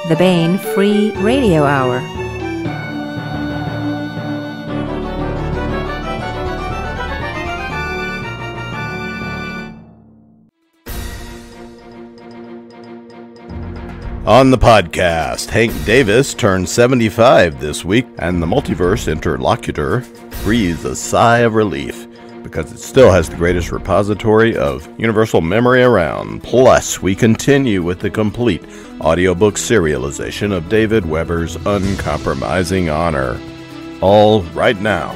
the Baen Free Radio Hour. On the podcast, Hank Davis turned 75 this week, and the multiverse interlocutor breathes a sigh of relief because it still has the greatest repository of universal memory around. Plus, we continue with the complete audiobook serialization of David Weber's Uncompromising Honor. All right now.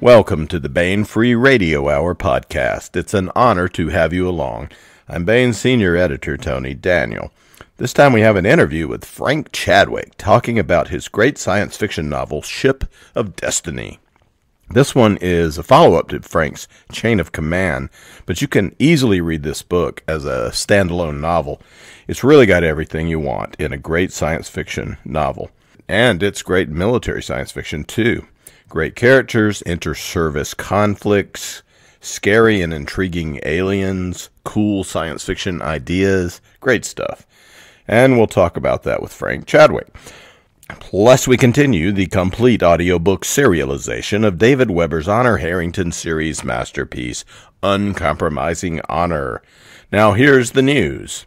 Welcome to the Baen Free Radio Hour podcast. It's an honor to have you along. I'm Baen Senior Editor Tony Daniel. This time we have an interview with Frank Chadwick talking about his great science fiction novel, Ship of Destiny. This one is a follow-up to Frank's Chain of Command, but you can easily read this book as a standalone novel. It's really got everything you want in a great science fiction novel. And it's great military science fiction, too. Great characters, inter-service conflicts, scary and intriguing aliens, cool science fiction ideas, great stuff. And we'll talk about that with Frank Chadwick. Plus, we continue the complete audiobook serialization of David Weber's Honor Harrington series masterpiece, Uncompromising Honor. Now, here's the news.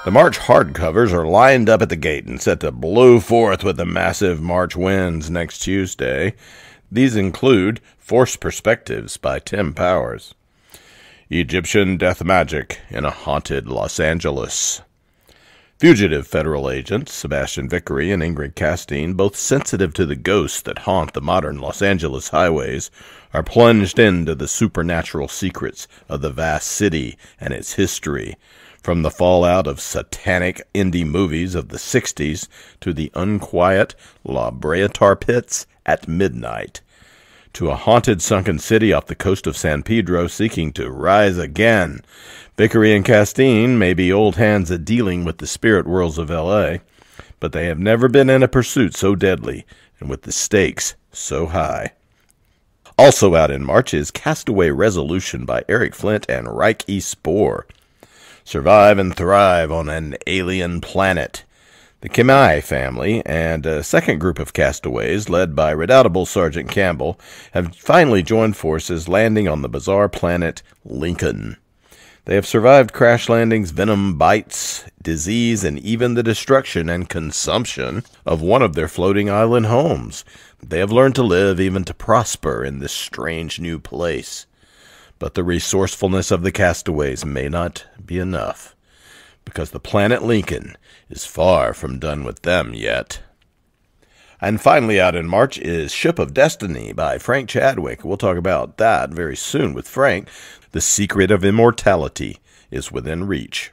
The March hardcovers are lined up at the gate and set to blow forth with the massive March winds next Tuesday. These include Forced Perspectives by Tim Powers, Egyptian Death Magic in a Haunted Los Angeles, Fugitive Federal Agents Sebastian Vickery and Ingrid Castine, both sensitive to the ghosts that haunt the modern Los Angeles highways, are plunged into the supernatural secrets of the vast city and its history. From the fallout of satanic indie movies of the 60s to the unquiet La Brea tar pits at midnight, to a haunted sunken city off the coast of San Pedro seeking to rise again. Vickery and Castine may be old hands at dealing with the spirit worlds of L.A., but they have never been in a pursuit so deadly and with the stakes so high. Also out in March is Castaway Resolution by Eric Flint and Reich E. Spoor. Survive and thrive on an alien planet. The Kimai family and a second group of castaways, led by redoubtable Sergeant Campbell, have finally joined forces, landing on the Bazar planet Lincoln. They have survived crash landings, venom bites, disease, and even the destruction and consumption of one of their floating island homes. They have learned to live, even to prosper, in this strange new place. But the resourcefulness of the castaways may not be enough, because the planet Lincoln is far from done with them yet. And finally out in March is Ship of Destiny by Frank Chadwick. We'll talk about that very soon with Frank. The secret of immortality is within reach.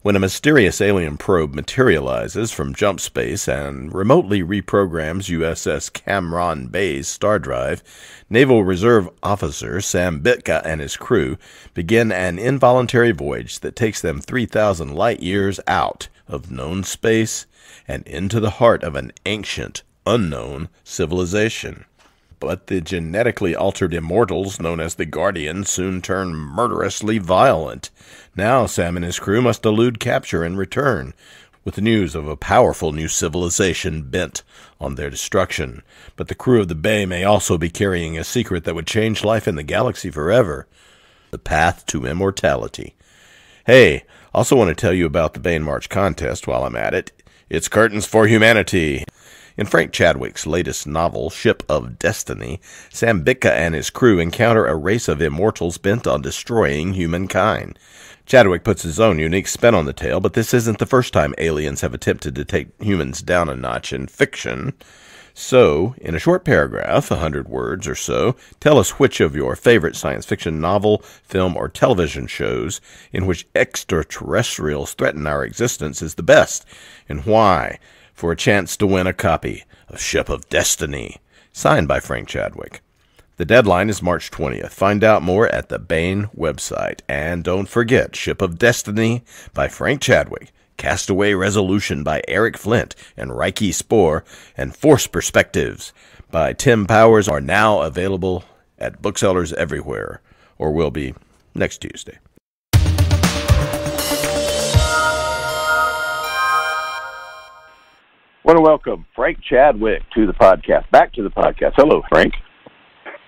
When a mysterious alien probe materializes from jump space and remotely reprograms USS Cameron Bay's star drive, Naval Reserve Officer Sam Bitka and his crew begin an involuntary voyage that takes them 3,000 light-years out of known space and into the heart of an ancient, unknown civilization. But the genetically altered Immortals, known as the Guardians, soon turn murderously violent. Now Sam and his crew must elude capture and return, with the news of a powerful new civilization bent on their destruction. But the crew of the Bay may also be carrying a secret that would change life in the galaxy forever: the path to immortality. Hey, also want to tell you about the Baen March contest while I'm at it. It's Curtains for Humanity. In Frank Chadwick's latest novel, Ship of Destiny, Sam Bitka and his crew encounter a race of immortals bent on destroying humankind. Chadwick puts his own unique spin on the tale, but this isn't the first time aliens have attempted to take humans down a notch in fiction. So, in a short paragraph, 100 words or so, tell us which of your favorite science fiction novel, film, or television shows in which extraterrestrials threaten our existence is the best, and why, for a chance to win a copy of Ship of Destiny, signed by Frank Chadwick. The deadline is March 20th. Find out more at the Baen website. And don't forget, Ship of Destiny by Frank Chadwick Castaway Resolution by Eric Flint and Reiki Spoor, and Force Perspectives by Tim Powers are now available at booksellers everywhere, or will be next Tuesday. I want to welcome Frank Chadwick to the podcast. Back to the podcast. Hello, Frank.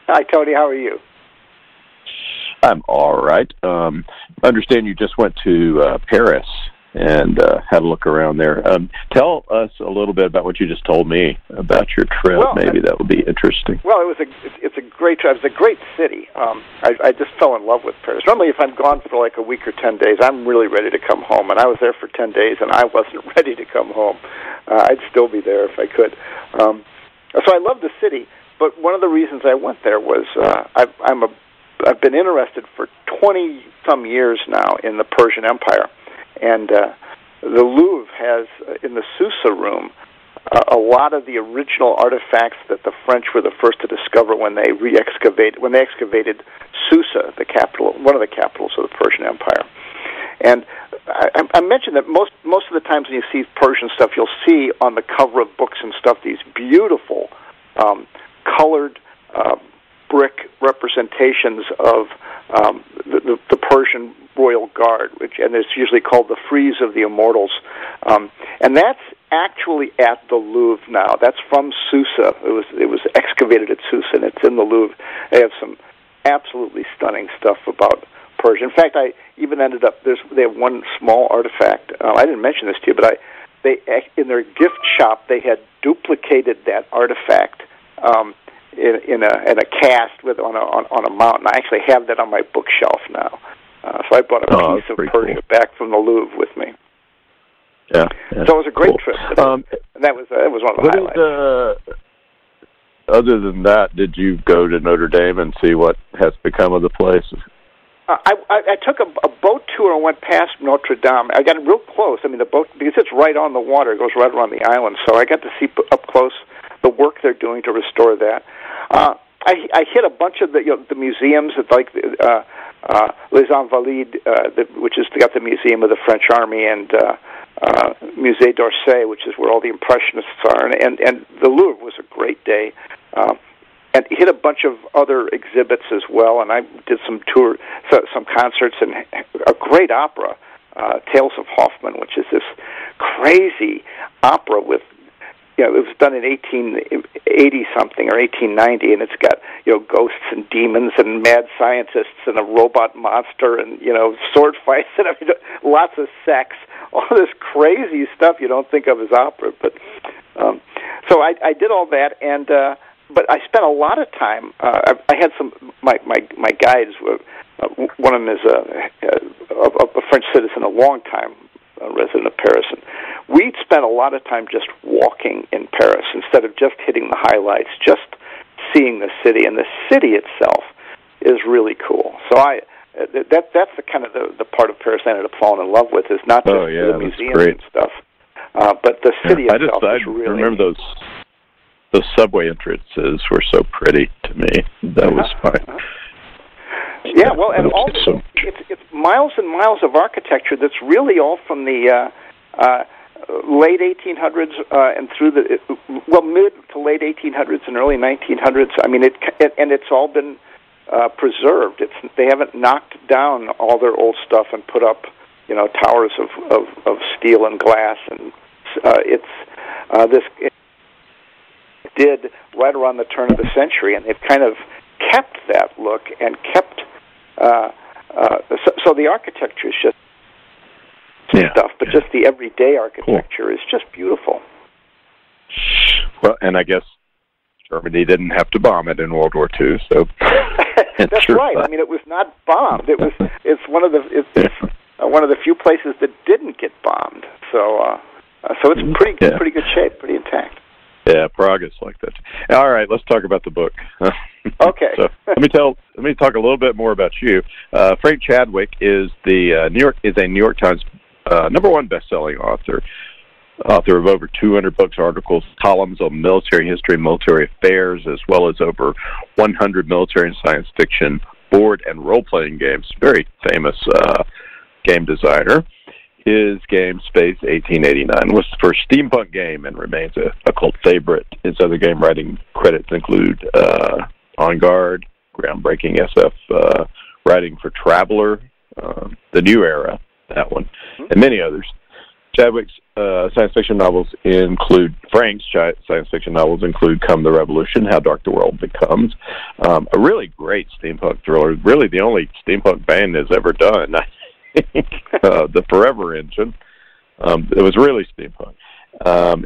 Hi, Tony. How are you? I'm all right. Understand you just went to Paris and had a look around there. Tell us a little bit about what you just told me about your trip. Well, maybe that would be interesting. Well, it's a great trip. It's a great city. I just fell in love with Paris. Normally, if I'm gone for like a week or 10 days, I'm really ready to come home. And I was there for 10 days, and I wasn't ready to come home. I'd still be there if I could. So I love the city. But one of the reasons I went there was I've been interested for 20-some years now in the Persian Empire. And the Louvre has, in the Susa room, a lot of the original artifacts that the French were the first to discover when they excavated Susa, the capital, one of the capitals of the Persian Empire. And I mentioned that most of the times when you see Persian stuff, you'll see on the cover of books and stuff these beautiful colored brick representations of the Persian royal guard, and it's usually called the Frieze of the Immortals, and that's actually at the Louvre now. That's from Susa. It was excavated at Susa, and it's in the Louvre. They have some absolutely stunning stuff about Persia. In fact, I even ended up they have one small artifact. I didn't mention this to you, but they in their gift shop they had duplicated that artifact. In a cast on a mountain. I actually have that on my bookshelf now. So I brought a piece of Persia back from the Louvre with me. Yeah. So it was a great trip. And that was one of the highlights. Other than that, did you go to Notre Dame and see what has become of the place? I took a boat tour and went past Notre Dame. I got real close. I mean, the boat, because it's right on the water, it goes right around the island. So I got to see up close the work they're doing to restore that. I hit a bunch of the museums, like Les Invalides, which has got the Museum of the French Army, and Musée d'Orsay, which is where all the Impressionists are, and the Louvre was a great day. And hit a bunch of other exhibits as well, and I did some concerts, and a great opera, Tales of Hoffmann, which is this crazy opera with, it was done in 1880-something or 1890, and it's got, ghosts and demons and mad scientists and a robot monster and, sword fights and lots of sex, all this crazy stuff you don't think of as opera. But so I did all that, and but I spent a lot of time. I had my guides. One of them is a French citizen, a long time resident of Paris, and we'd spent a lot of time just walking in Paris instead of just hitting the highlights, just seeing the city, and the city itself is really cool. So that's the kind of the part of Paris I ended up falling in love with, is not just the museums and stuff, but the city itself is really. I remember those subway entrances were so pretty to me. That was fine. Yeah, well, and also it's miles and miles of architecture that's really all from the late 1800s and through the mid to late 1800s and early 1900s. I mean, it's all been preserved. They haven't knocked down all their old stuff and put up towers of steel and glass, and it did right around the turn of the century, and they've kind of kept that look and kept. So the architecture is just stuff, but just the everyday architecture is just beautiful. Well, and I guess Germany didn't have to bomb it in World War II, so that's right. I mean, it was not bombed. It's one of the few places that didn't get bombed. So it's pretty good shape, pretty intact. Yeah, Prague is like that. All right, let's talk about the book. Okay. So let me talk a little bit more about you. Frank Chadwick is a New York Times #1 best-selling author of over 200 books, articles, columns on military history and military affairs, as well as over 100 military and science fiction board and role-playing games. Very famous game designer. his game Space 1889 was the first steampunk game and remains a cult favorite. His other game writing credits include On Guard, groundbreaking SF writing for Traveler, The New Era, that one, and many others. Chadwick's science fiction novels include, Frank's science fiction novels include Come the Revolution, How Dark the World Becomes, a really great steampunk thriller, really the only steampunk band has ever done, I think, the Forever Engine. It was really steampunk.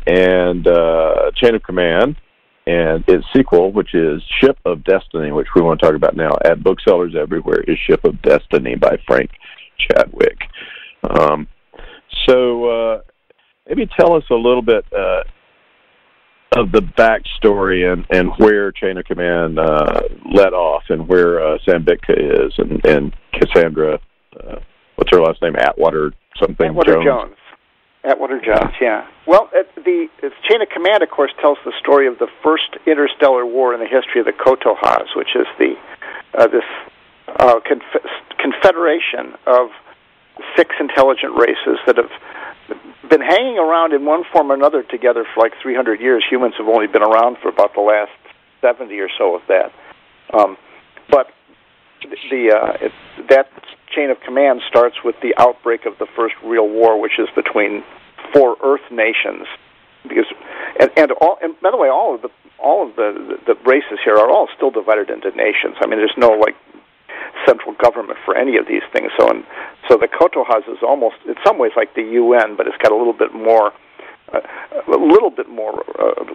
And Chain of Command, and its sequel, which is Ship of Destiny, which we want to talk about now at booksellers everywhere, is Ship of Destiny by Frank Chadwick. So maybe tell us a little bit of the backstory and where Chain of Command let off, and where Sam Bitka is, and Cassandra, what's her last name, Atwater something? Atwater Jones. Atwater Jones, yeah. Well, the Chain of Command, of course, tells the story of the first interstellar war in the history of the Kotohas, which is this confederation of 6 intelligent races that have been hanging around in one form or another together for like 300 years. Humans have only been around for about the last 70 or so of that. But that chain of command starts with the outbreak of the first real war, which is between 4 Earth nations. Because and by the way, all of the races here are all still divided into nations. I mean, there's no like central government for any of these things. So the Kotohas is almost, in some ways, like the UN, but it's got a little bit more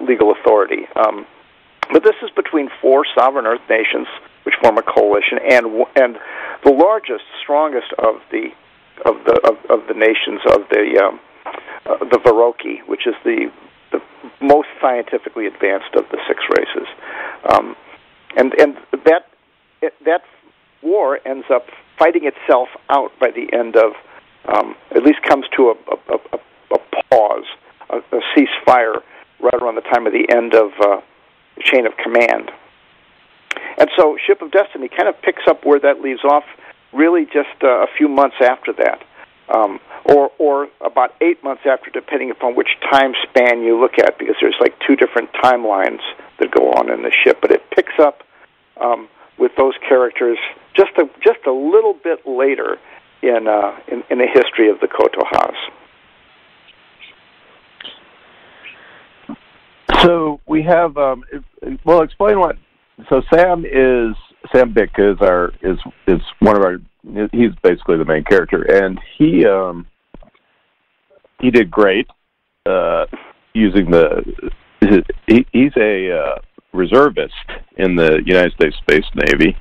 legal authority. But this is between 4 sovereign Earth nations, which form a coalition, and the largest, strongest of the nations of the Varoki, which is the most scientifically advanced of the 6 races, and that war ends up fighting itself out by the end of, at least comes to a pause, a ceasefire right around the time of the end of Chain of Command. And so Ship of Destiny kind of picks up where that leaves off, really just a few months after that, or about 8 months after, depending upon which time span you look at, because there's like 2 different timelines that go on in the ship. But it picks up with those characters just a little bit later in the history of the Kotohas. So we have, explain what. So Sam Bitka is one of our. He's basically the main character, and he did great using he's a reservist in the United States Space Navy,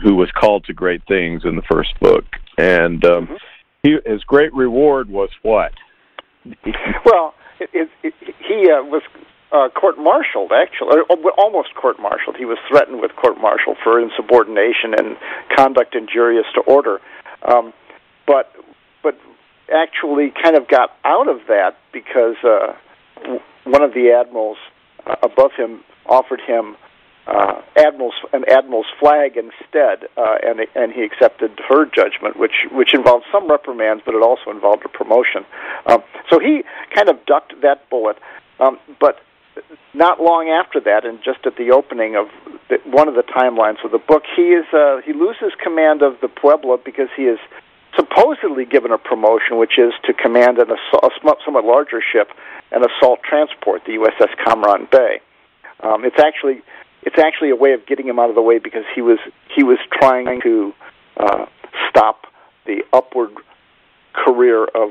who was called to great things in the first book, and his great reward was what? Well, he was court-martialed, actually, or almost court-martialed. He was threatened with court-martial for insubordination and conduct injurious to order, but actually kind of got out of that because one of the admirals above him offered him an admiral's flag instead, and he accepted her judgment, which involved some reprimands, but it also involved a promotion. So he kind of ducked that bullet, but not long after that, and just at the opening of one of the timelines of the book, he loses command of the Puebla because he is supposedly given a promotion, which is to command a somewhat larger ship, an assault transport, the USS Kamran Bay. It's actually a way of getting him out of the way because he was trying to stop the upward career of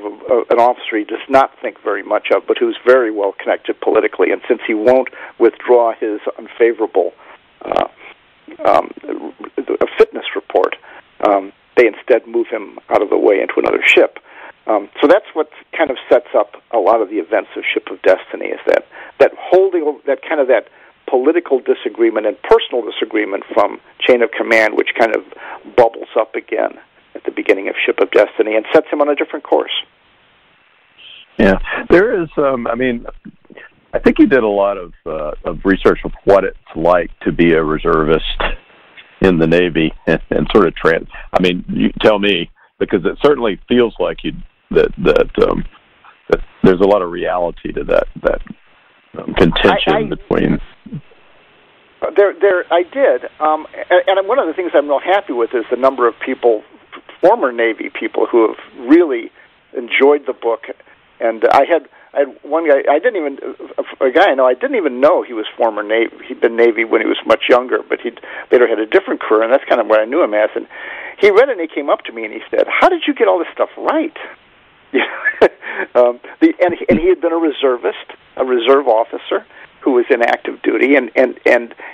an officer he does not think very much of, but who's very well connected politically. And since he won't withdraw his unfavorable fitness report, they instead move him out of the way into another ship. So that's what kind of sets up a lot of the events of Ship of Destiny, is that political disagreement and personal disagreement from Chain of Command, which kind of bubbles up again at the beginning of Ship of Destiny and sets him on a different course. Yeah, there is. I think you did a lot of research of what it's like to be a reservist in the Navy and sort of you tell me, because it certainly feels like that there's a lot of reality to that contention between. I did, and one of the things I'm real happy with is the number of people, former Navy people, who have really enjoyed the book. And I had one guy, a guy I know, I didn't even know he was former Navy. He'd been Navy when he was much younger, but he'd later had a different career, and that's kind of what I knew him as. And he read it, and he came up to me, and he said, "How did you get all this stuff right?" And he had been a reservist, a reserve officer who was in active duty, and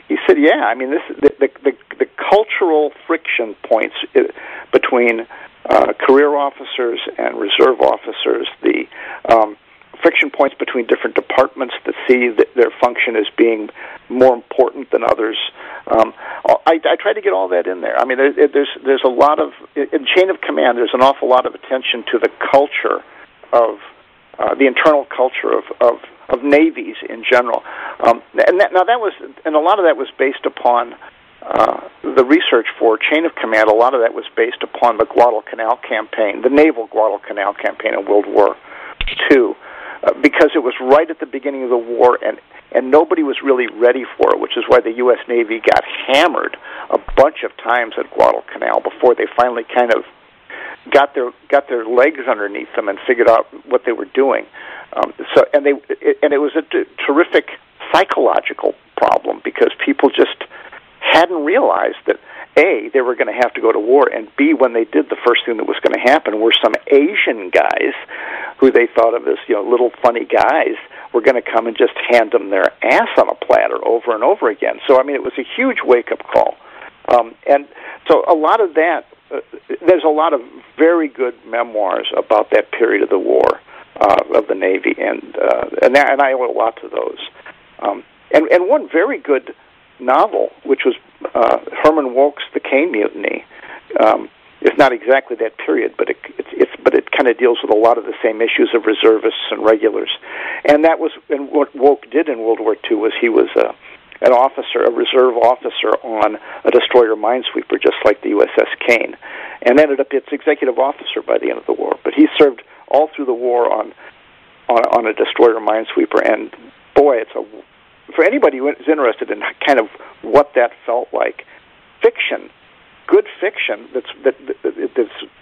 he said, "Yeah, I mean, this the cultural friction points between career officers and reserve officers, the friction points between different departments that see that their function as being more important than others." I tried to get all that in there. I mean, there's a lot of, in chain of command, there's an awful lot of attention to the culture of the internal culture of navies in general, and a lot of that was based upon the research for chain of command. A lot of that was based upon the Guadalcanal campaign, the naval Guadalcanal campaign in World War II, because it was right at the beginning of the war, and nobody was really ready for it, which is why the U.S. Navy got hammered a bunch of times at Guadalcanal before they finally kind of got their legs underneath them and figured out what they were doing. And it was a terrific psychological problem, because people just hadn't realized that A, they were going to have to go to war, and B, when they did, the first thing that was going to happen were some Asian guys who they thought of as, little funny guys, were going to come and just hand them their ass on a platter over and over again. So, I mean, it was a huge wake-up call. And so a lot of that, there's a lot of very good memoirs about that period of the war, of the Navy, and I owe a lot to those. And one very good novel, which was Herman Wouk's The Caine Mutiny. It's not exactly that period, but it kind of deals with a lot of the same issues of reservists and regulars. And what Wouk did in World War II was he was an officer, a reserve officer on a destroyer minesweeper, just like the USS Caine, and ended up its executive officer by the end of the war. But he served all through the war on a destroyer minesweeper, and boy, for anybody who is interested in kind of what that felt like, fiction, good fiction that's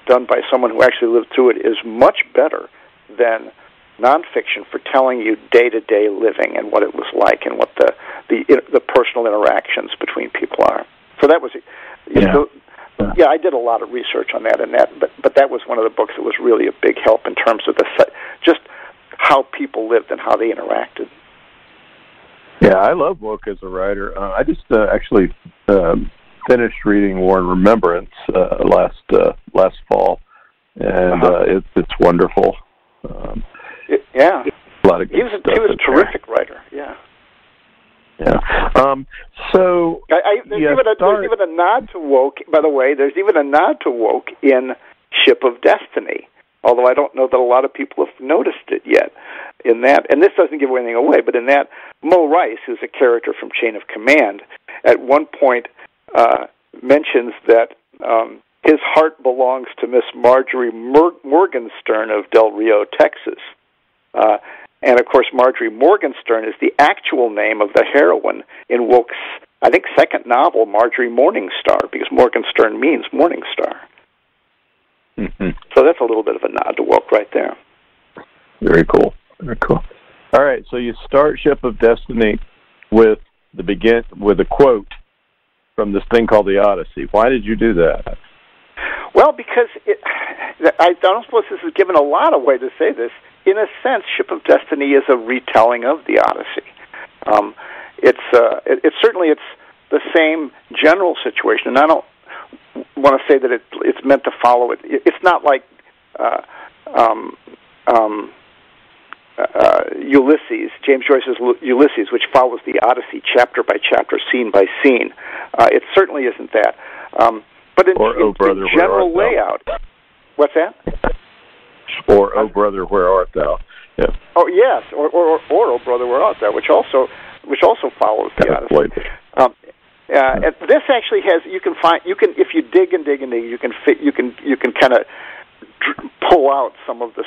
done by someone who actually lived through it is much better than nonfiction for telling you day-to-day living and what it was like and what the personal interactions between people are. So that was, I did a lot of research on that, but that was one of the books that was really a big help in terms of just how people lived and how they interacted. Yeah, I love Wouk as a writer. I just actually finished reading War and Remembrance last fall, and it's wonderful. Yeah, a lot of good stuff. He was a terrific writer. Yeah. Yeah. So there's even a nod to Wouk. By the way, there's even a nod to Wouk in Ship of Destiny. Although I don't know that a lot of people have noticed it yet. In that, and this doesn't give anything away, but in that, Mo Rice, who's a character from Chain of Command, at one point mentions that his heart belongs to Miss Marjorie Morgenstern of Del Rio, Texas. And, of course, Marjorie Morgenstern is the actual name of the heroine in Wouk's, I think, second novel, Marjorie Morningstar, because Morgenstern means Morning Star. Mm-hmm. So that's a little bit of a nod to Wouk right there. Very cool. Very cool. All right, so you start Ship of Destiny with a quote from this thing called the Odyssey. Why did you do that? Well, because I don't suppose this is given a lot of way to say this. In a sense, Ship of Destiny is a retelling of the Odyssey. It's certainly the same general situation, and I don't want to say that it's meant to follow it. It's not like Ulysses, James Joyce's Ulysses, which follows the Odyssey chapter by chapter, scene by scene. It certainly isn't that. But in general layout. What's that? Or Oh Brother, Where Art Thou? Yeah. Oh yes, or Oh Brother, Where Art Thou, which also follows the Odyssey. And this actually has, if you dig and dig and dig, you can kind of pull out some of the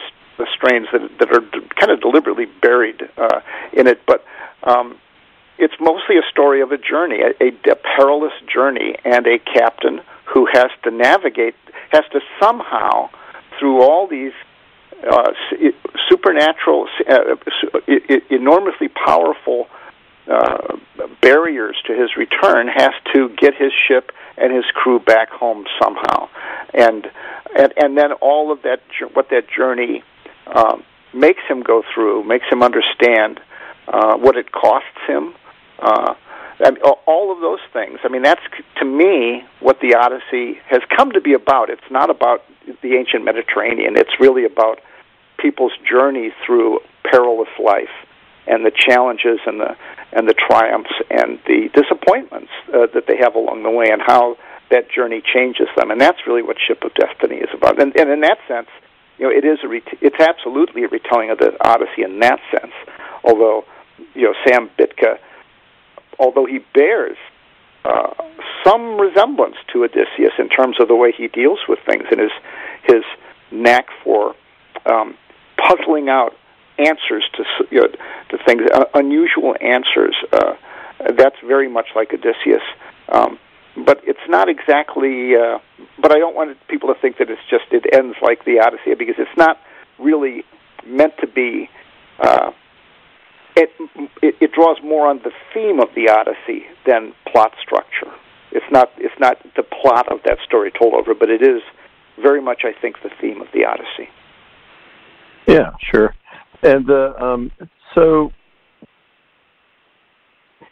strains that are kind of deliberately buried in it. But it's mostly a story of a journey, a perilous journey, and a captain who has to somehow, through all these supernatural, enormously powerful barriers to his return, has to get his ship and his crew back home somehow. And then all of that, what that journey makes him go through, makes him understand what it costs him, and all of those things. I mean, that's, to me, what the Odyssey has come to be about. It's not about the ancient Mediterranean. It's really about people's journey through perilous life, and the challenges and the triumphs and the disappointments that they have along the way, and how that journey changes them. And that's really what Ship of Destiny is about. And in that sense, it's absolutely a retelling of the Odyssey in that sense. Although, Sam Bitka, although he bears some resemblance to Odysseus in terms of the way he deals with things and his knack for puzzling out answers to things, unusual answers. That's very much like Odysseus, but it's not exactly. But I don't want people to think that it ends like the Odyssey, because it's not really meant to be. It draws more on the theme of the Odyssey than plot structure. It's not the plot of that story told over, but it is very much, I think, the theme of the Odyssey. Yeah, sure. And so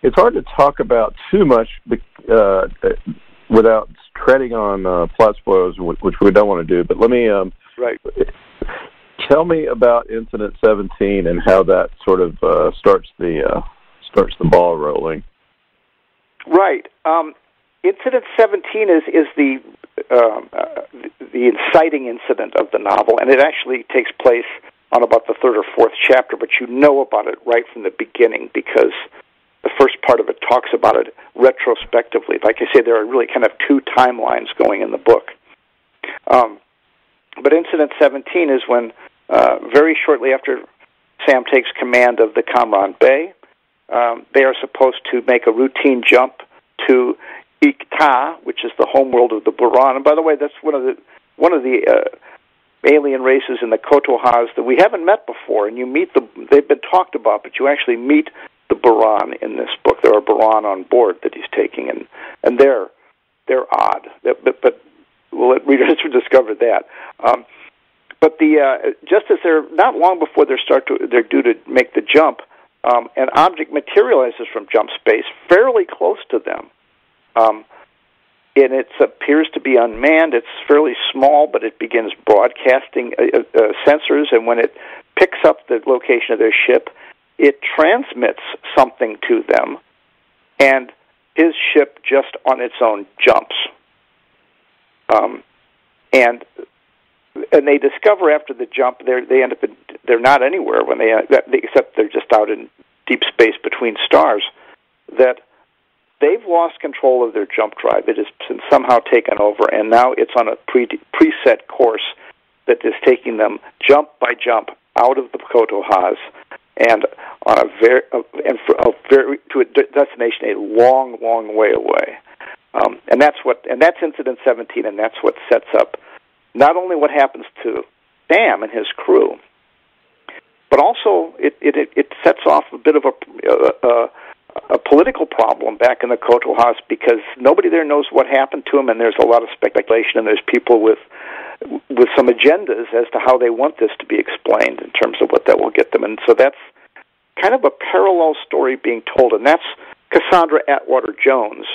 it's hard to talk about too much without treading on plot spoilers, which we don't want to do. But let me tell me about Incident 17 and how that sort of starts the ball rolling. Right. Incident 17 is the inciting incident of the novel, and it actually takes place on about the third or fourth chapter, but you know about it right from the beginning, because the first part of it talks about it retrospectively. Like I say, there are really kind of two timelines going in the book. But Incident 17 is when, very shortly after Sam takes command of the Kamran Bay, they are supposed to make a routine jump to Ikta, which is the homeworld of the Buran. And by the way, that's one of the alien races in the Kotohaz that we haven't met before, and you meet they've been talked about, but you actually meet the Buran in this book. There are Buran on board that he's taking, and they're odd, but we'll let readers discover that. But just as they're not long before they're due to make the jump, an object materializes from jump space fairly close to them. And it appears to be unmanned. It's fairly small, but it begins broadcasting sensors, and when it picks up the location of their ship, it transmits something to them, and his ship just on its own jumps. And they discover after the jump they're not anywhere except they're just out in deep space between stars, that they've lost control of their jump drive. It has been somehow taken over, and now it's on a preset course that is taking them jump by jump out of the Kotohaz and on to a destination a long, long way away. And that's Incident 17, and that's what sets up not only what happens to Sam and his crew, but also it sets off a bit of a political problem back in the Kotohaz, because nobody there knows what happened to him, and there's a lot of speculation, and there's people with some agendas as to how they want this to be explained in terms of what that will get them. And so that's kind of a parallel story being told, and that's Cassandra Atwater-Jones,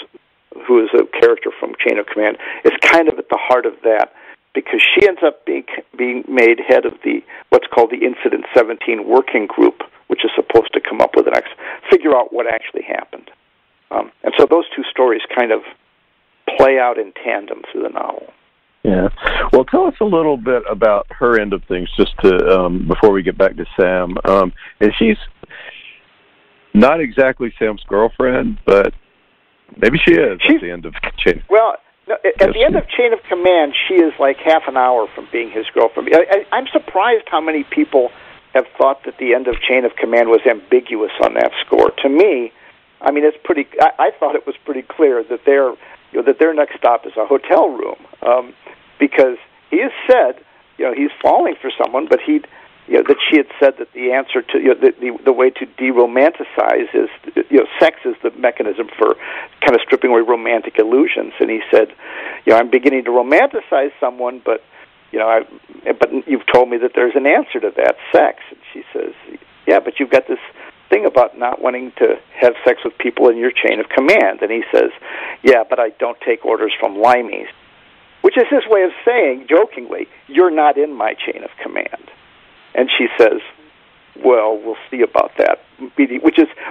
who is a character from Chain of Command, is kind of at the heart of that, because she ends up being made head of what's called the Incident 17 Working Group, which is supposed to come up with figure out what actually happened. And so those two stories kind of play out in tandem through the novel. Yeah. Well, tell us a little bit about her end of things, just to before we get back to Sam. And she's not exactly Sam's girlfriend, but maybe she is at the end of the chain. Well, No, at the end of Chain of Command, she is like half an hour from being his girlfriend. I'm surprised how many people have thought that the end of Chain of Command was ambiguous on that score. To me, I mean, it's pretty. I thought it was pretty clear that their next stop is a hotel room, because he has said, he's falling for someone, but that she had said that the answer to the way to de-romanticize is sex is the mechanism for kind of stripping away romantic illusions. And he said, I'm beginning to romanticize someone, but but you've told me that there's an answer to that, sex. And she says, yeah, but you've got this thing about not wanting to have sex with people in your chain of command. And he says, yeah, but I don't take orders from limeys, which is his way of saying, jokingly, you're not in my chain of command. And she says, well, we'll see about that.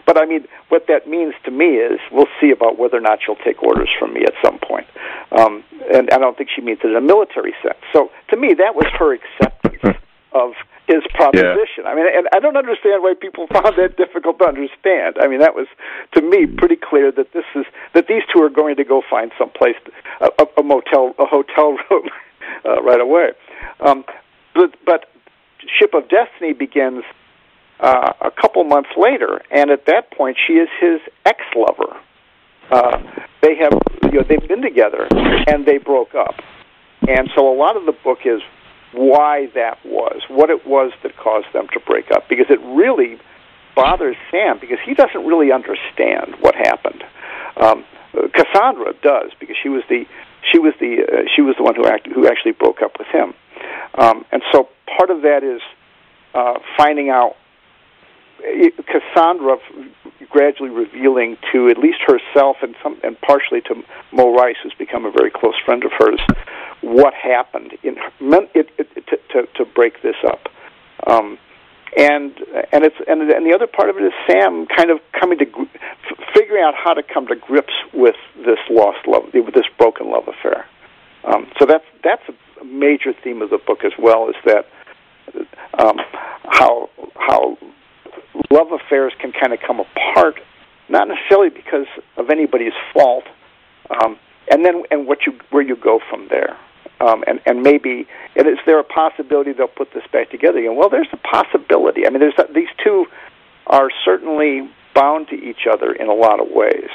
But I mean, what that means to me is we'll see about whether or not you'll take orders from me at some point. And I don't think she means it in a military sense. So to me, that was her acceptance of his proposition. Yeah. I mean, and I don't understand why people found that difficult to understand. I mean, that was, to me, pretty clear that these two are going to go find someplace, a hotel room right away. But Ship of Destiny begins a couple months later, and at that point, she is his ex-lover. They've been together, and they broke up. And so a lot of the book is why that was, what it was that caused them to break up, because it really bothers Sam, because he doesn't really understand what happened. Cassandra does, because she was the one who actually broke up with him. And so part of that is finding out, Cassandra gradually revealing to at least herself and partially to Mo Rice, who's become a very close friend of hers, what happened to break this up. And the other part of it is Sam kind of figuring out how to come to grips with this lost love, with this broken love affair. So that's a major theme of the book as well, is that how love affairs can kind of come apart, not necessarily because of anybody's fault, and where you go from there. And maybe, is there a possibility they'll put this back together again? Well, there's a possibility. I mean, these two are certainly bound to each other in a lot of ways,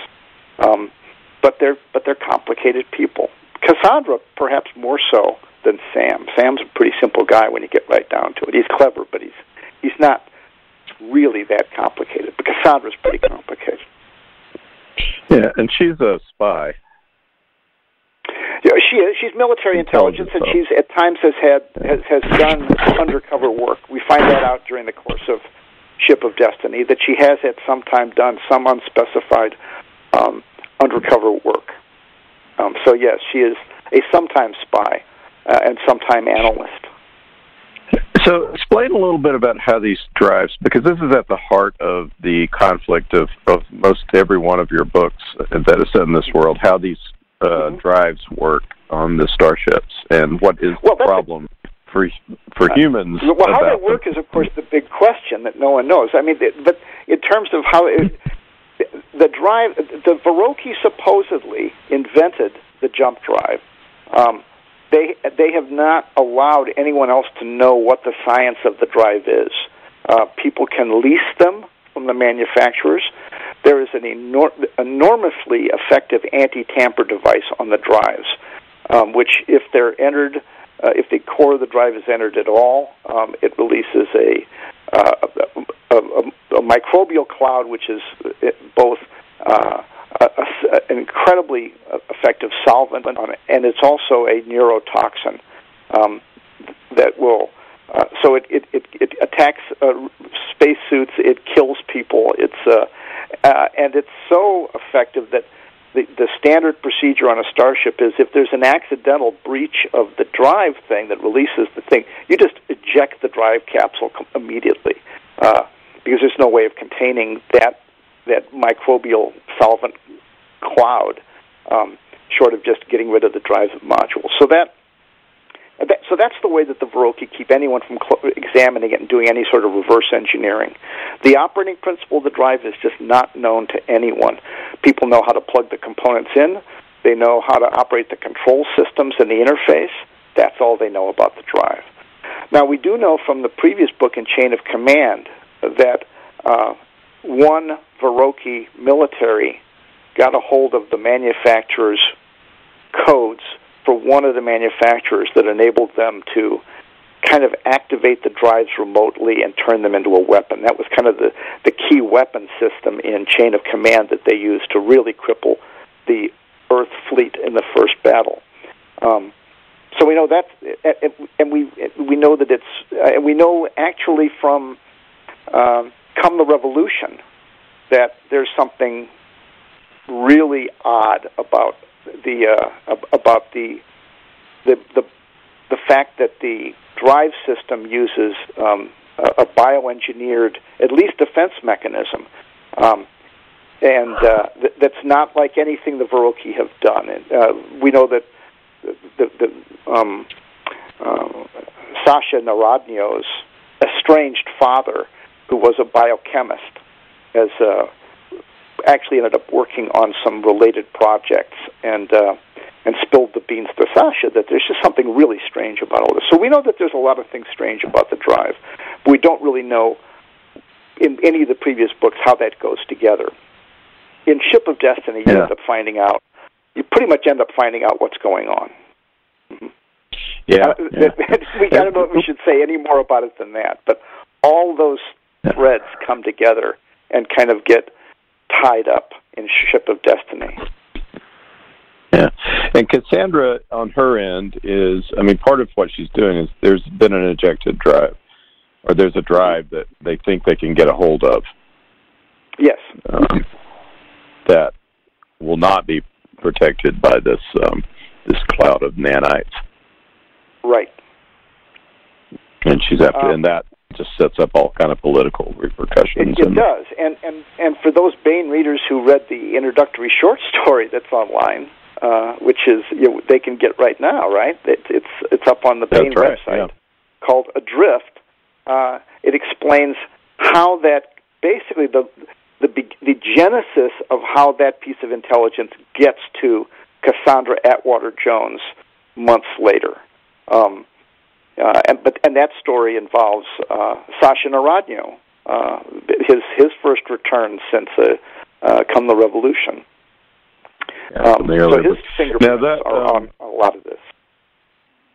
but they're complicated people. Cassandra, perhaps more so than Sam. Sam's a pretty simple guy when you get right down to it. He's clever, but he's not really that complicated. But Cassandra's pretty complicated. Yeah, and she's a spy. Yeah, she is. She's military intelligence, and she's at times has done undercover work. We find that out during the course of Ship of Destiny, that she has at some time done some unspecified undercover work. So yes, she is a sometime spy and sometime analyst. So explain a little bit about how these drives, because this is at the heart of the conflict of most every one of your books that is set in this world, how these drives work on the starships, and what is the problem for humans. Well, how they work is, of course, the big question that no one knows. I mean, but in terms of how the drive, the Viroqui supposedly invented the jump drive. They have not allowed anyone else to know what the science of the drive is. People can lease them from the manufacturers. There is an enormously effective anti-tamper device on the drives, which, if they're entered, if the core of the drive is entered at all, it releases a microbial cloud, which is both an incredibly effective solvent, and it's also a neurotoxin that will. So it attacks spacesuits. It kills people. And it's so effective that the standard procedure on a starship is, if there's an accidental breach of the drive thing that releases the thing, you just eject the drive capsule immediately, because there's no way of containing that microbial solvent cloud, short of just getting rid of the drive module. So that's the way that the Viroqui keep anyone from examining it and doing any sort of reverse engineering. The operating principle of the drive is just not known to anyone. People know how to plug the components in, They know how to operate the control systems and the interface. That's all they know about the drive. Now, we do know from the previous book in Chain of Command that one Verrocchi military got a hold of the manufacturer's codes for one of the manufacturers that enabled them to kind of activate the drives remotely and turn them into a weapon. That was kind of the key weapon system in Chain of Command that they used to really cripple the Earth fleet in the first battle. So we know that, and we know that it's, we know actually from Come the Revolution that there's something really odd about the fact that the drive system uses a bioengineered, at least defense mechanism, and that's not like anything the Verrocchi have done. We know that Sasha Narodnyo's estranged father, who was a biochemist, has actually ended up working on some related projects and spilled the beans to Sasha that there's just something really strange about all this. So we know that there's a lot of things strange about the drive. But we don't really know in any of the previous books how that goes together. In Ship of Destiny, you end up finding out. You pretty much end up finding out what's going on. Mm-hmm. I don't know if we should say any more about it than that, but all those threads come together and kind of get tied up in Ship of Destiny. Yeah, and Cassandra, on her end, is, I mean, part of what she's doing is there's been an ejected drive, or there's a drive that they think they can get a hold of. Yes. That will not be protected by this this cloud of nanites. Right. And she's after, and that just sets up all kind of political repercussions. It does, and for those Bain readers who read the introductory short story that's online, which is they can get right now, right? It's up on the Bain website called Adrift. It explains how that basically the genesis of how that piece of intelligence gets to Cassandra Atwater-Jones months later. And that story involves Sasha Narodnyo, his first return since Come the Revolution. So his fingerprints are on a lot of this.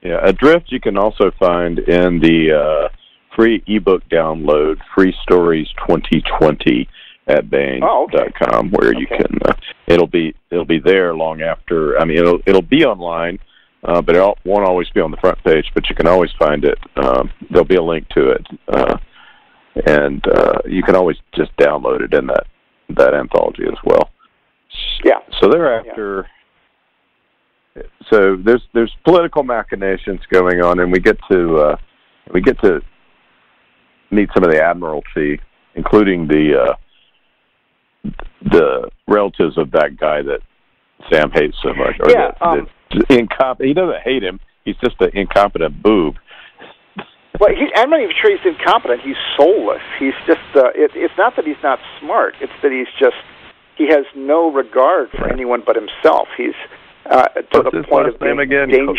Yeah, Adrift you can also find in the free ebook download, Free Stories 2020 at Bain.com, where you can. It'll be there long after. I mean, it'll be online. But it won't always be on the front page, but you can always find it. There'll be a link to it, and you can always just download it in that anthology as well. Yeah. So thereafter, so there's political machinations going on, and we get to meet some of the admiralty, including the relatives of that guy that Sam hates so much. He doesn't hate him. He's just an incompetent boob. Well, I'm not even sure he's incompetent. He's soulless. He's just. It's not that he's not smart. It's that he has no regard for anyone but himself. He's to the point of being dangerous.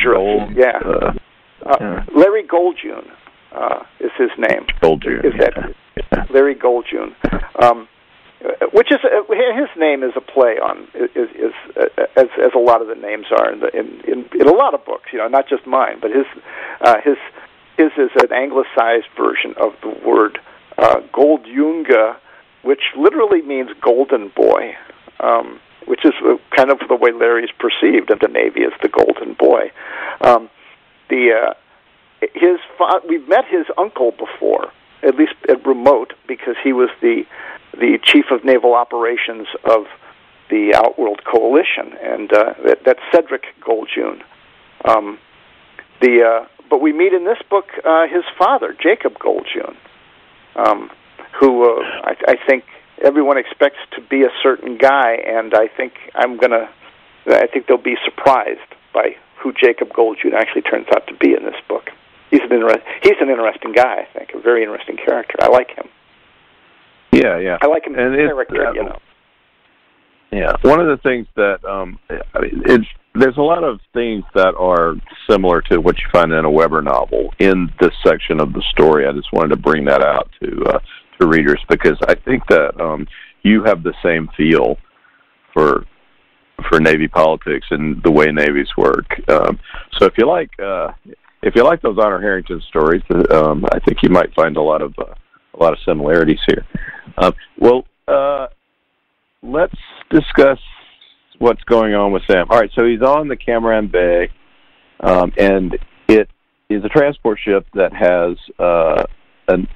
Larry Goldjune is his name. Goldjune. Larry Goldjune. Which is his name is a play on as a lot of the names are in a lot of books, not just mine, but his is an anglicized version of the word Goldjunge, which literally means golden boy, which is kind of the way Larry's perceived in the Navy as the golden boy. We've met his uncle before, at least at remote, because he was the chief of naval operations of the Outworld Coalition, and that's Cedric Goldjune. But we meet in this book his father, Jacob Goldjune, who I think everyone expects to be a certain guy, and I think they'll be surprised by who Jacob Goldjune actually turns out to be in this book. He's an interesting guy, I think, a very interesting character. I like him. Yeah. I like him as a character, Yeah, one of the things that there's a lot of things that are similar to what you find in a Weber novel in this section of the story. I just wanted to bring that out to readers because I think that you have the same feel for Navy politics and the way navies work. So if you like those Honor Harrington stories, I think you might find a lot of similarities here. Let's discuss what's going on with Sam. All right, so he's on the Camaran Bay, and it is a transport ship that has a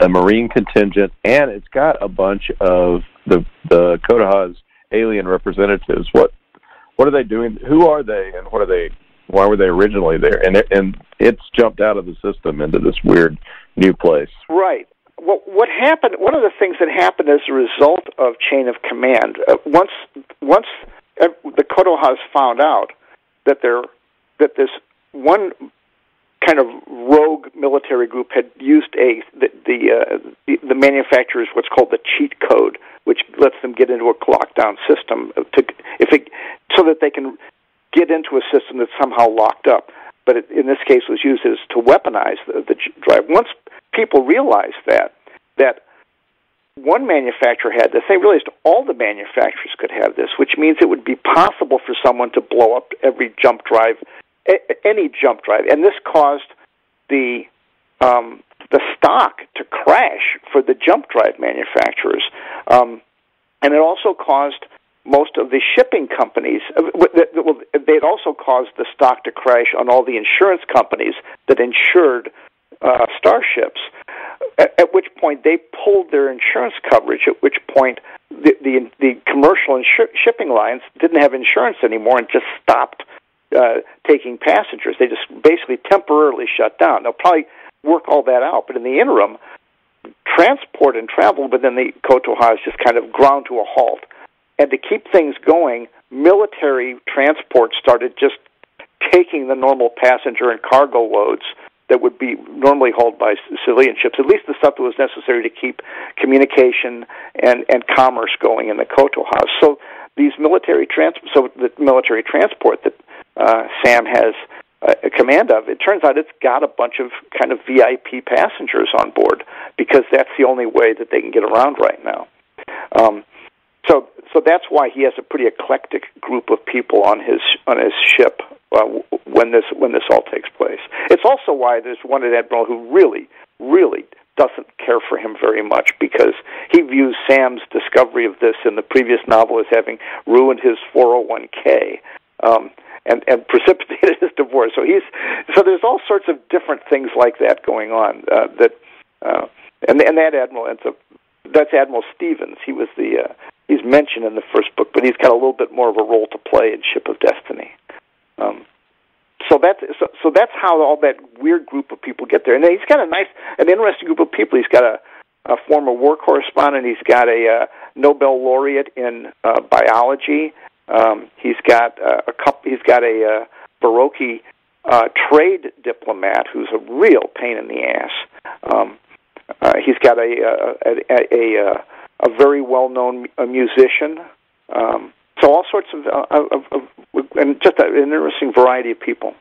Marine contingent, and it's got a bunch of the Kodaha's alien representatives. What are they doing? Who are they, and why were they originally there? And it's jumped out of the system into this weird new place. Right. Well, what happened? One of the things that happened as a result of chain of command, once the Kodohas found out that this one kind of rogue military group had used the manufacturer's what's called the cheat code, which lets them get into a lockdown system so that they can get into a system that's somehow locked up. But in this case, was used as to weaponize the drive. Once people realized that one manufacturer had this, they realized all the manufacturers could have this, which means it would be possible for someone to blow up every jump drive, any jump drive, and this caused the stock to crash for the jump drive manufacturers, and it also caused most of the shipping companies. They'd also caused the stock to crash on all the insurance companies that insured starships. At which point they pulled their insurance coverage. At which point the commercial shipping lines didn't have insurance anymore and just stopped taking passengers. They just basically temporarily shut down. They'll probably work all that out, but in the interim, transport and travel within the Kotohas just kind of ground to a halt. And to keep things going, military transport started just taking the normal passenger and cargo loads that would be normally hauled by civilian ships, at least the stuff that was necessary to keep communication and commerce going in the Kotohas. So these military the military transport that Sam has a command of, it turns out it's got a bunch of kind of VIP passengers on board because that's the only way that they can get around right now. So that's why he has a pretty eclectic group of people on his ship when this all takes place. It's also why there's one admiral who really, really doesn't care for him very much because he views Sam's discovery of this in the previous novel as having ruined his 401k and precipitated his divorce. So there's all sorts of different things like that going on. And that admiral ends up. That's Admiral Stevens. He was he's mentioned in the first book, but he's got a little bit more of a role to play in Ship of Destiny. So that's how all that weird group of people get there. And he's got an interesting group of people. He's got a former war correspondent. He's got a Nobel laureate in biology. He's got a Baroque trade diplomat who's a real pain in the ass. He's got a very well-known musician. So all sorts of and just an interesting variety of people.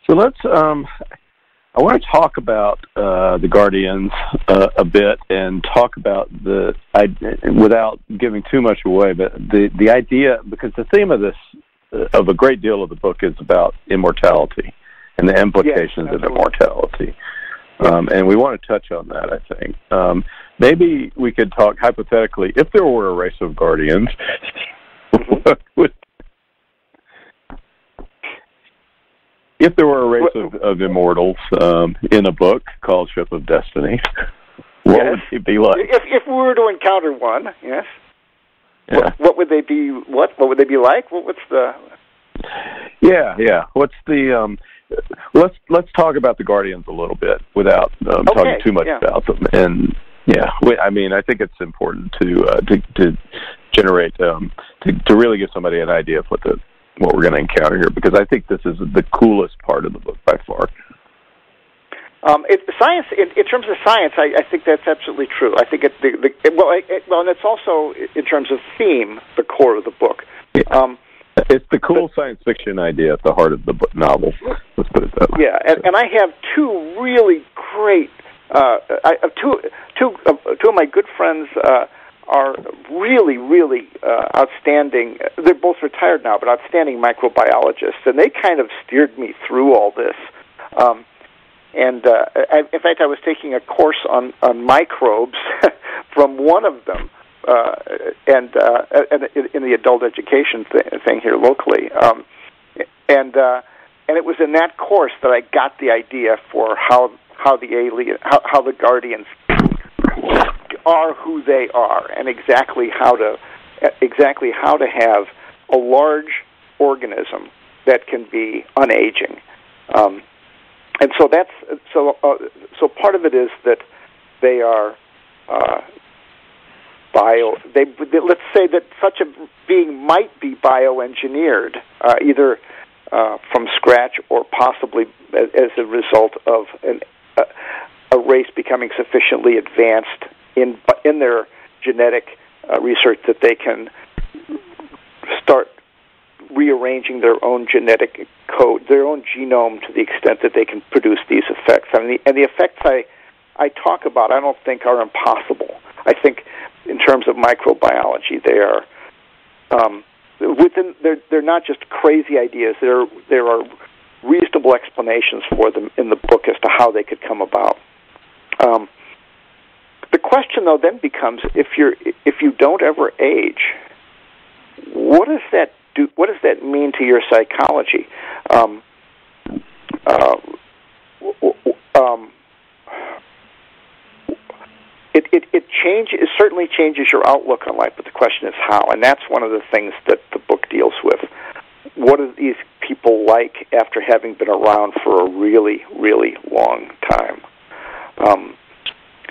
So let's. I want to talk about the Guardians a bit and talk about without giving too much away, but the idea, because the theme of a great deal of the book is about immortality and the implications of immortality. And we want to touch on that, I think. Maybe we could talk hypothetically, if there were a race of Guardians, if there were a race of Immortals in a book called Ship of Destiny, what would it be like? If we were to encounter one, yes. Yeah. What would they be? What would they be like? What's the? Yeah. What's the? Let's talk about the Guardians a little bit without talking too much about them. And I think it's important to generate to really give somebody an idea of what we're going to encounter here, because I think this is the coolest part of the book by far. Science, in terms of science, I think that's absolutely true. I think and it's also, in terms of theme, the core of the book. It's the cool science fiction idea at the heart of the novel. Let's put it that way. Yeah, and I have two really great. Two of my good friends are really, really outstanding. They're both retired now, but outstanding microbiologists, and they kind of steered me through all this. In fact, I was taking a course on microbes from one of them, and in the adult education thing here locally, and it was in that course that I got the idea for how the Guardians are who they are, and exactly how to have a large organism that can be unaging. And so so part of it is that they are let's say that such a being might be bioengineered, either from scratch or possibly as a result of a race becoming sufficiently advanced in their genetic research that they can start rearranging their own genetic code, their own genome, to the extent that they can produce these effects. I mean, and the effects I talk about, I don't think are impossible. I think, in terms of microbiology, they are they're not just crazy ideas. There are reasonable explanations for them in the book as to how they could come about. The question, though, then becomes: if you don't ever age, what does that do? What does that mean to your psychology? It certainly changes your outlook on life, but the question is how, and that's one of the things that the book deals with. What are these people like after having been around for a really, really long time?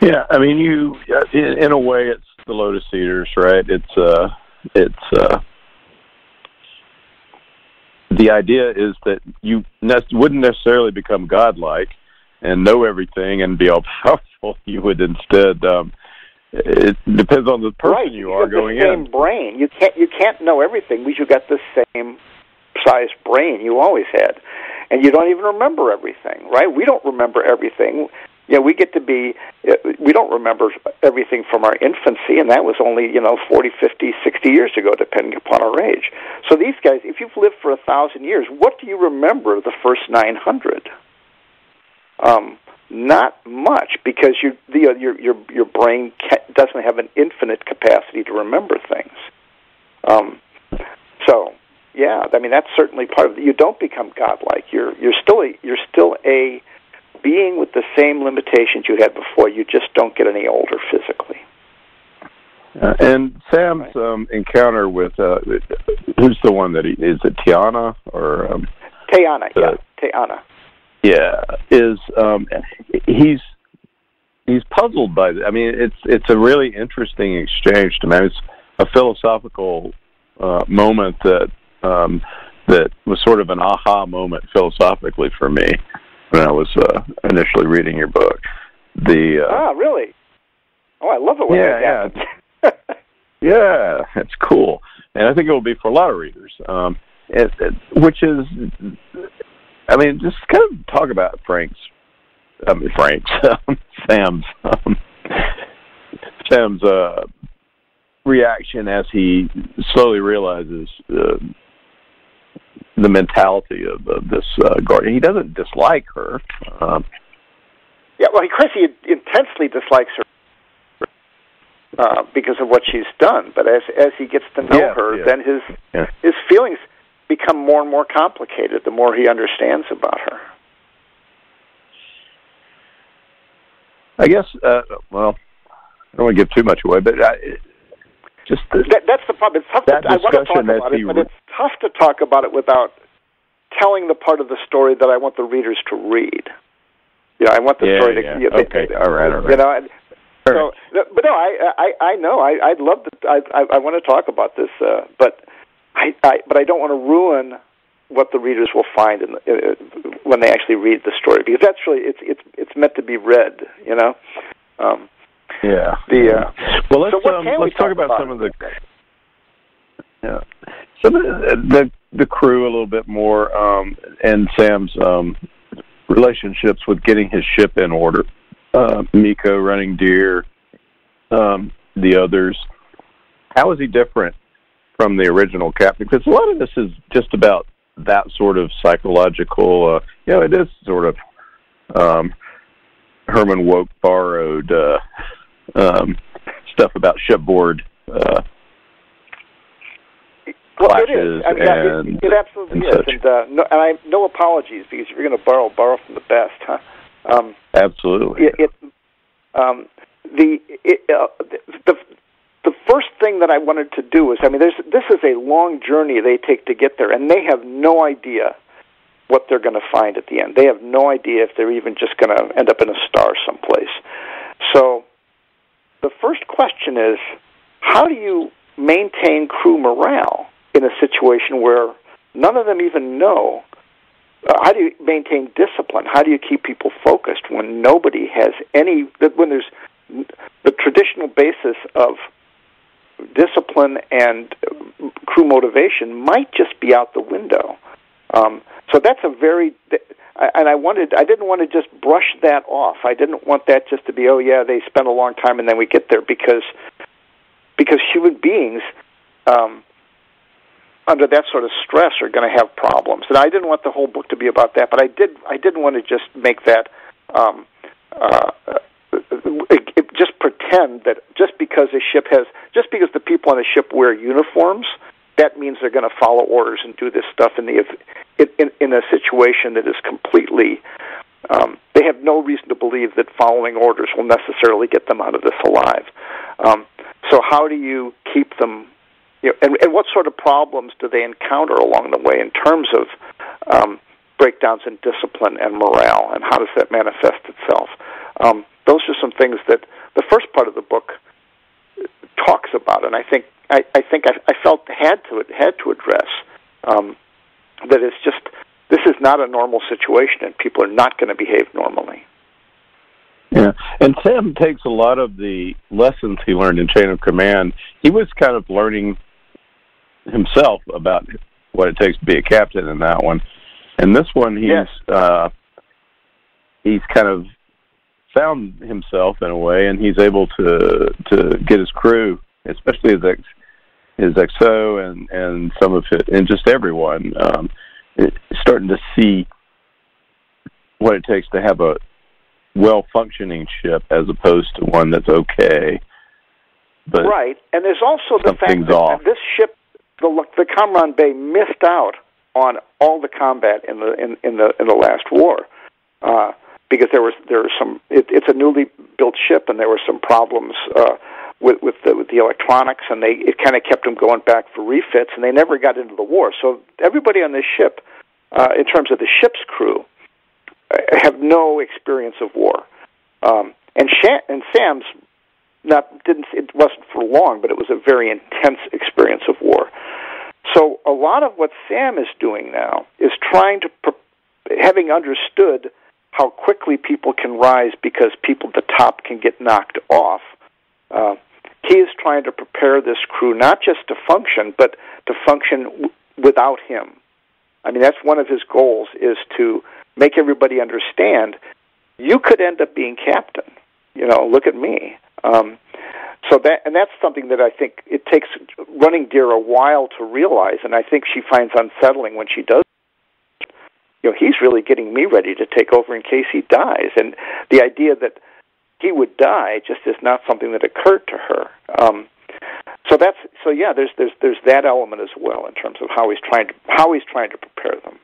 Yeah, I mean, in a way, it's the Lotus Eaters, right? It's the idea is that you wouldn't necessarily become godlike and know everything and be all powerful. You would instead. It depends on the person you are going in. Same brain. You can't know everything because you got the same size brain you always had, and you don't even remember everything, right? We don't remember everything. Yeah, we don't remember everything from our infancy, and that was only 40, 50, 60 years ago, depending upon our age. So these guys, if you've lived for 1,000 years, what do you remember of the first 900? Not much, because your brain doesn't have an infinite capacity to remember things. So yeah, I mean that's certainly part of it. You don't become godlike. You're still a being with the same limitations you had before. You just don't get any older physically. And Sam's encounter with who's the one that is it Tiana or Tiana? Yeah, Tiana. Yeah, is he's puzzled by it. I mean, it's a really interesting exchange to me. It's a philosophical moment that was sort of an aha moment philosophically for me when I was initially reading your book. Really? Oh, I love it when that happens. Yeah, it's cool, and I think it will be for a lot of readers. Which is, I mean, just kind of talk about Sam's reaction as he slowly realizes the mentality of this guardian. He doesn't dislike her. Yeah, well, Chris, he intensely dislikes her because of what she's done. But as he gets to know her, then his feelings become more and more complicated the more he understands about her. I guess, well, I don't want to give too much away, but that's the problem. It's tough I want to talk about it, but it's tough to talk about it without telling the part of the story that I want the readers to read. I want the story to... Okay, all right. So, but no, I know. I'd love to... I want to talk about this, but I don't want to ruin what the readers will find when they actually read the story, because that's really it's meant to be read, you know. Yeah. Well, let's talk about some of the the crew a little bit more, and Sam's relationships with getting his ship in order. Miko running Deer, the others. How is he different from the original captain? Because a lot of this is just about that sort of psychological, it is sort of Herman Wouk borrowed stuff about shipboard clashes. It is. It absolutely is. And no apologies, because if you're going to borrow from the best, huh? Absolutely. The first thing that I wanted to do is, this is a long journey they take to get there, and they have no idea what they're going to find at the end. They have no idea if they're even just going to end up in a star someplace. So the first question is, how do you maintain crew morale in a situation where none of them even know? How do you maintain discipline? How do you keep people focused when nobody has when there's the traditional basis of discipline and crew motivation might just be out the window? So that's a very, and I didn't want to just brush that off. I didn't want that just to be, oh yeah, they spent a long time and then we get there, because human beings, under that sort of stress, are going to have problems. And I didn't want the whole book to be about that, but I didn't want to just make that, just pretend that just because the people on a ship wear uniforms, that means they're going to follow orders and do this stuff in a situation that is completely. They have no reason to believe that following orders will necessarily get them out of this alive. So how do you keep them? And what sort of problems do they encounter along the way in terms of breakdowns in discipline and morale, and how does that manifest itself? Those are some things that the first part of the book talks about, and I think I felt had to address that it's just, this is not a normal situation, and people are not going to behave normally. Yeah, and Sam takes a lot of the lessons he learned in Chain of Command. He was kind of learning himself about what it takes to be a captain in that one, and this one he's kind of found himself in a way, and he's able to get his crew, especially his XO and some of it, and just everyone, starting to see what it takes to have a well-functioning ship as opposed to one that's okay. But right, and there's also the fact that this ship, the Kamran Bey, missed out on all the combat in the last war, because there were some. It's a newly built ship, and there were some problems with the electronics, and it kind of kept them going back for refits, and they never got into the war. So everybody on this ship, in terms of the ship's crew, have no experience of war, and Sam's it wasn't for long, but it was a very intense experience of war. So a lot of what Sam is doing now is trying to, having understood how quickly people can rise because people at the top can get knocked off, he is trying to prepare this crew not just to function, but to function without him. That's one of his goals, is to make everybody understand, you could end up being captain. Look at me. That's something that I think it takes running Deer a while to realize, and I think she finds unsettling when she does. He's really getting me ready to take over in case he dies, and the idea that he would die just is not something that occurred to her. There's that element as well in terms of how he's trying to prepare them.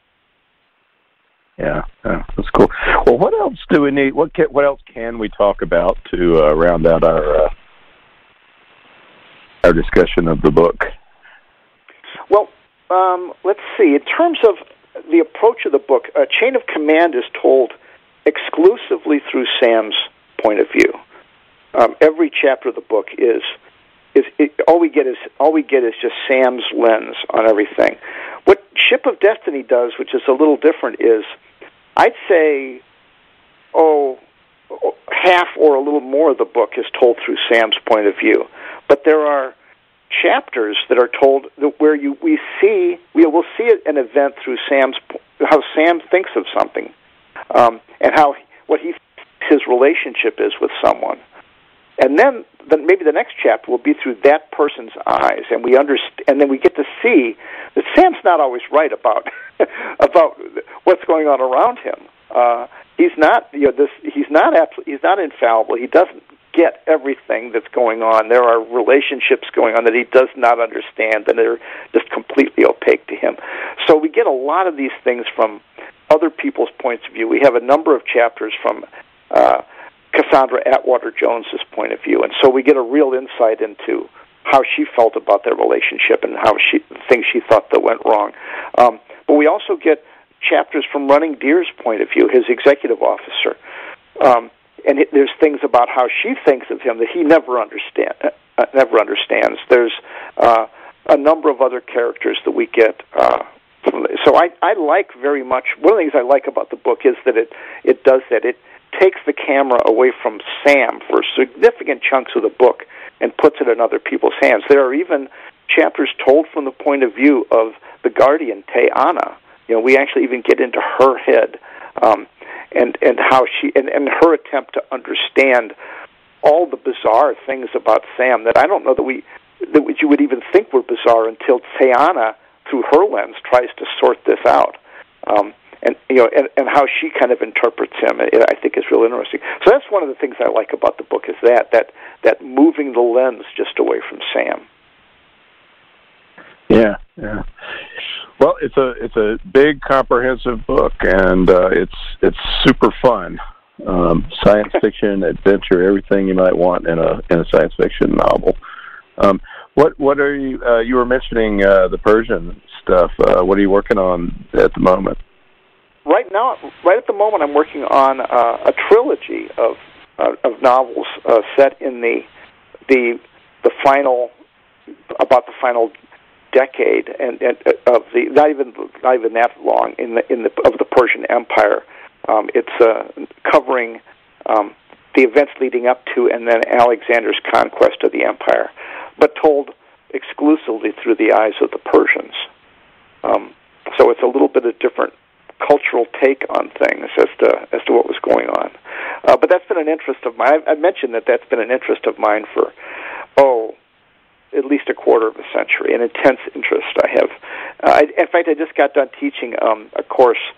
Yeah, that's cool. Well, what else do we need? What else can we talk about to round out our discussion of the book? Well, let's see. In terms of the approach of the book, Chain of Command is told exclusively through Sam's point of view. Every chapter of the book is all we get is just Sam's lens on everything. What Ship of Destiny does, which is a little different, is I'd say, half or a little more of the book is told through Sam's point of view, but there are chapters that are told where we'll see an event through how Sam thinks of something, and what his relationship is with someone, and then maybe the next chapter will be through that person's eyes, and then we get to see that Sam's not always right about about what's going on around him. He's not infallible. He doesn't get everything that's going on. There are relationships going on that he does not understand, and they're just completely opaque to him. So we get a lot of these things from other people's points of view. We have a number of chapters from Cassandra Atwater-Jones's point of view, and so we get a real insight into how she felt about their relationship and things she thought that went wrong. But we also get chapters from Running Deer's point of view, his executive officer. And there's things about how she thinks of him that he never understands. There's a number of other characters that we get. So I like very much. One of the things I like about the book is that it does that. It takes the camera away from Sam for significant chunks of the book and puts it in other people's hands. There are even chapters told from the point of view of the guardian, Teana. We actually even get into her head. And how she and her attempt to understand all the bizarre things about Sam that I don't know that you would even think were bizarre until Teana, through her lens, tries to sort this out, and how she kind of interprets him. I think is real interesting. So that's one of the things I like about the book is that moving the lens just away from Sam. Yeah. Well, it's a big, comprehensive book, and it's super fun. Science fiction, adventure, everything you might want in a science fiction novel. What are you were mentioning the Persian stuff. What are you working on at the moment? Right at the moment, I'm working on a trilogy of novels set in the final decade and of the not even that long of the Persian Empire. It's covering the events leading up to and then Alexander's conquest of the empire, but told exclusively through the eyes of the Persians. So it's a little bit of different cultural take on things as to what was going on. But that's been an interest of mine. I mentioned that's been an interest of mine for at least a quarter of a century, an intense interest I have. In fact, I just got done teaching a course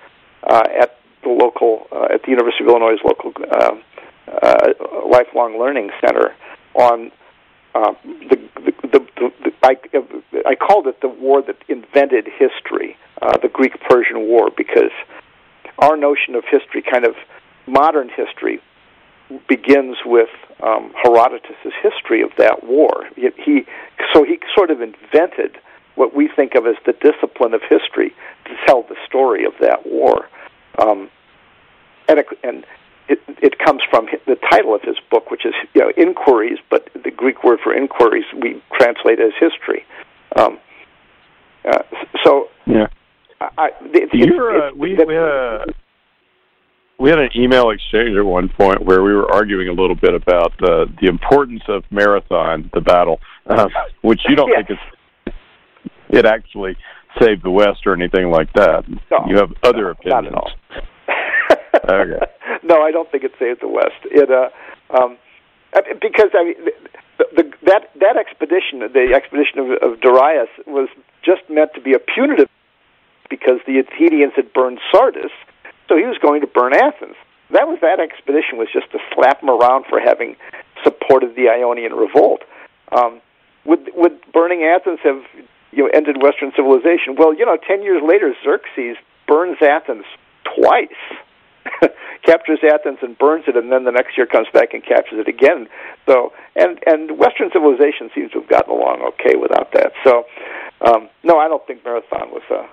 at the University of Illinois' local lifelong learning center on I called it the war that invented history, the Greek-Persian War, because our notion of history, kind of modern history, begins with Herodotus' history of that war. He sort of invented what we think of as the discipline of history to tell the story of that war. And it comes from the title of his book, which is Inquiries, but the Greek word for inquiries we translate as history. We had an email exchange at one point where we were arguing a little bit about the importance of Marathon, the battle, which you don't think it actually saved the West or anything like that. No, you have other opinions. Not at all. Okay. No, I don't think it saved the West. Because that expedition, the expedition of Darius, was just meant to be a punitive because the Athenians had burned Sardis, so he was going to burn Athens. That expedition was just to slap him around for having supported the Ionian revolt. Would burning Athens have ended Western civilization? Well, 10 years later, Xerxes burns Athens twice. Captures Athens and burns it, and then the next year comes back and captures it again. So, and Western civilization seems to have gotten along okay without that. So, no, I don't think Marathon was a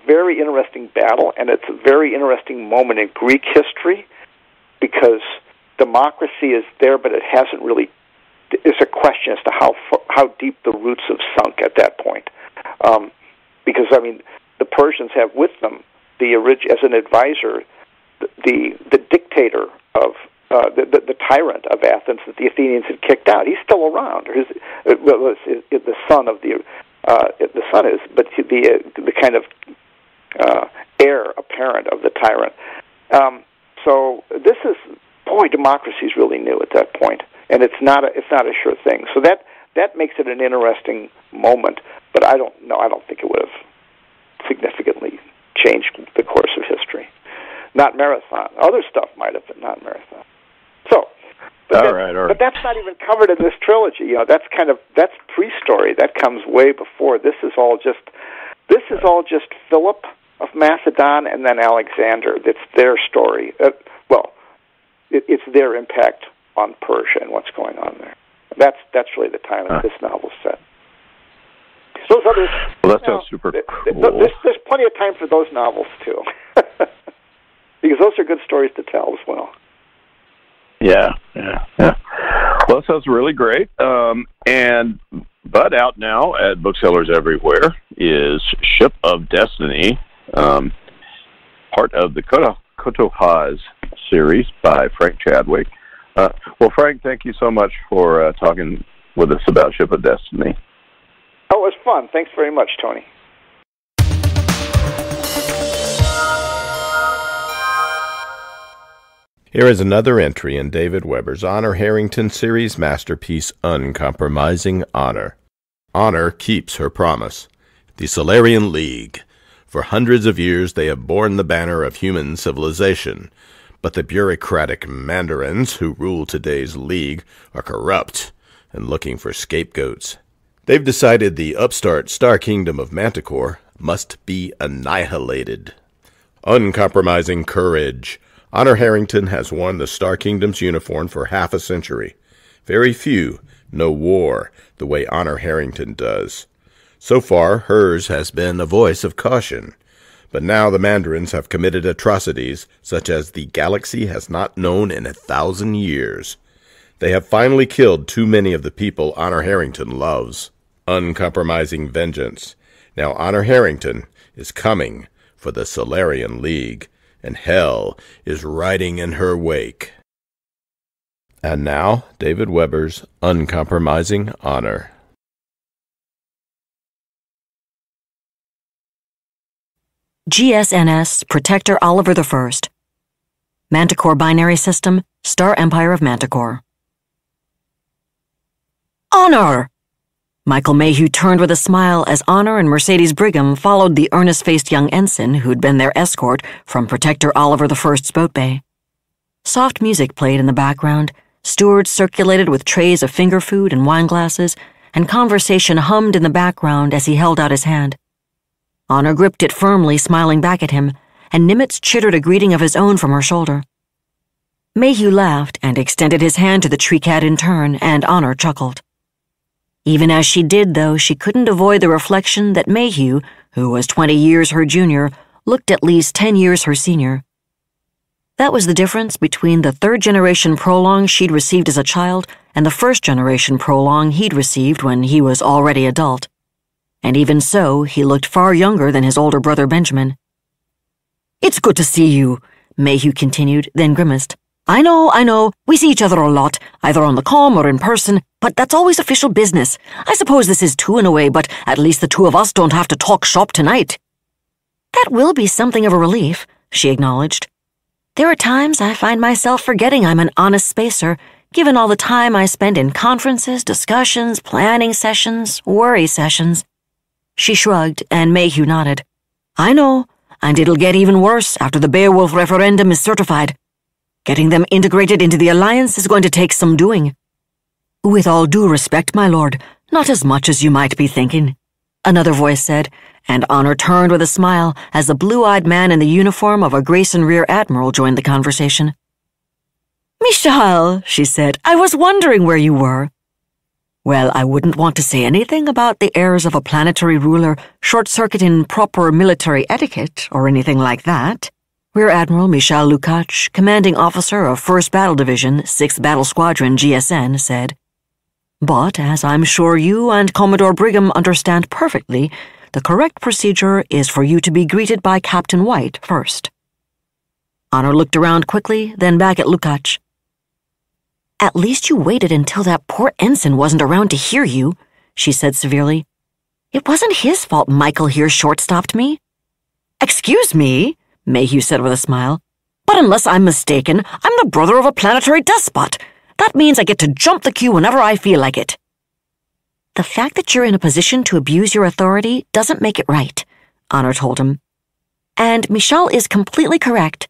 very interesting battle, and it's a very interesting moment in Greek history because democracy is there, but it hasn't really. It's a question as to how deep the roots have sunk at that point, because the Persians have with them as an advisor, the dictator of the tyrant of Athens that the Athenians had kicked out. He's still around. The son of the son is, but the kind of heir apparent of the tyrant. So this is, boy, democracy's really new at that point, and it's not a sure thing. So that makes it an interesting moment. But I don't know. I don't think it would have significantly changed the course of history. Not Marathon. Other stuff might have, but not Marathon. So, all right. But that's not even covered in this trilogy. That's pre-story. That comes way before. This is all just Philip of Macedon and then Alexander. That's their story. It's their impact on Persia and what's going on there. That's really the time that this novel's set. Those others. Well, that sounds super cool. There's plenty of time for those novels too, because those are good stories to tell as well. Yeah. Well, that sounds really great. But out now at booksellers everywhere is Ship of Destiny, part of the Kotohaz series by Frank Chadwick. Well, Frank, thank you so much for talking with us about Ship of Destiny. Oh, it was fun. Thanks very much, Tony. Here is another entry in David Weber's Honor Harrington series masterpiece, Uncompromising Honor. Honor keeps her promise. The Solarian League. For hundreds of years they have borne the banner of human civilization, but the bureaucratic mandarins who rule today's League are corrupt and looking for scapegoats. They've decided the upstart Star Kingdom of Manticore must be annihilated. Uncompromising courage. Honor Harrington has worn the Star Kingdom's uniform for half a century. Very few know war the way Honor Harrington does. So far, hers has been a voice of caution. But now the Mandarins have committed atrocities such as the galaxy has not known in 1,000 years. They have finally killed too many of the people Honor Harrington loves. Uncompromising vengeance. Now Honor Harrington is coming for the Solarian League, and hell is riding in her wake. And now, David Weber's Uncompromising Honor. GSNS Protector Oliver I. Manticore Binary System, Star Empire of Manticore. Honor! Michael Mayhew turned with a smile as Honor and Mercedes Brigham followed the earnest-faced young ensign who'd been their escort from Protector Oliver I's boat bay. Soft music played in the background, stewards circulated with trays of finger food and wine glasses, and conversation hummed in the background as he held out his hand. Honor gripped it firmly, smiling back at him, and Nimitz chittered a greeting of his own from her shoulder. Mayhew laughed and extended his hand to the tree cat in turn, and Honor chuckled. Even as she did, though, she couldn't avoid the reflection that Mayhew, who was 20 years her junior, looked at least 10 years her senior. That was the difference between the third-generation prolong she'd received as a child and the first-generation prolong he'd received when he was already adult. And even so, he looked far younger than his older brother Benjamin. "It's good to see you," Mayhew continued, then grimaced. I know, we see each other a lot, either on the comm or in person, but that's always official business. I suppose this is too in a way, but at least the two of us don't have to talk shop tonight." "That will be something of a relief," she acknowledged. "There are times I find myself forgetting I'm an honest spacer, given all the time I spend in conferences, discussions, planning sessions, worry sessions." She shrugged, and Mayhew nodded. "I know, and it'll get even worse after the Beowulf referendum is certified. Getting them integrated into the alliance is going to take some doing." "With all due respect, my lord, not as much as you might be thinking," another voice said, and Honor turned with a smile as the blue-eyed man in the uniform of a Grayson Rear Admiral joined the conversation. "Michal," she said, "I was wondering where you were." "Well, I wouldn't want to say anything about the heirs of a planetary ruler short-circuiting proper military etiquette or anything like that," Rear Admiral Michal Lukács, commanding officer of 1st Battle Division, 6th Battle Squadron GSN, said. "But, as I'm sure you and Commodore Brigham understand perfectly, the correct procedure is for you to be greeted by Captain White first." Honor looked around quickly, then back at Lukács. At least you waited until that poor ensign wasn't around to hear you, she said severely. It wasn't his fault Michael here short-stopped me. Excuse me, Mayhew said with a smile, but unless I'm mistaken, I'm the brother of a planetary despot. That means I get to jump the queue whenever I feel like it. The fact that you're in a position to abuse your authority doesn't make it right, Honor told him. And Michal is completely correct.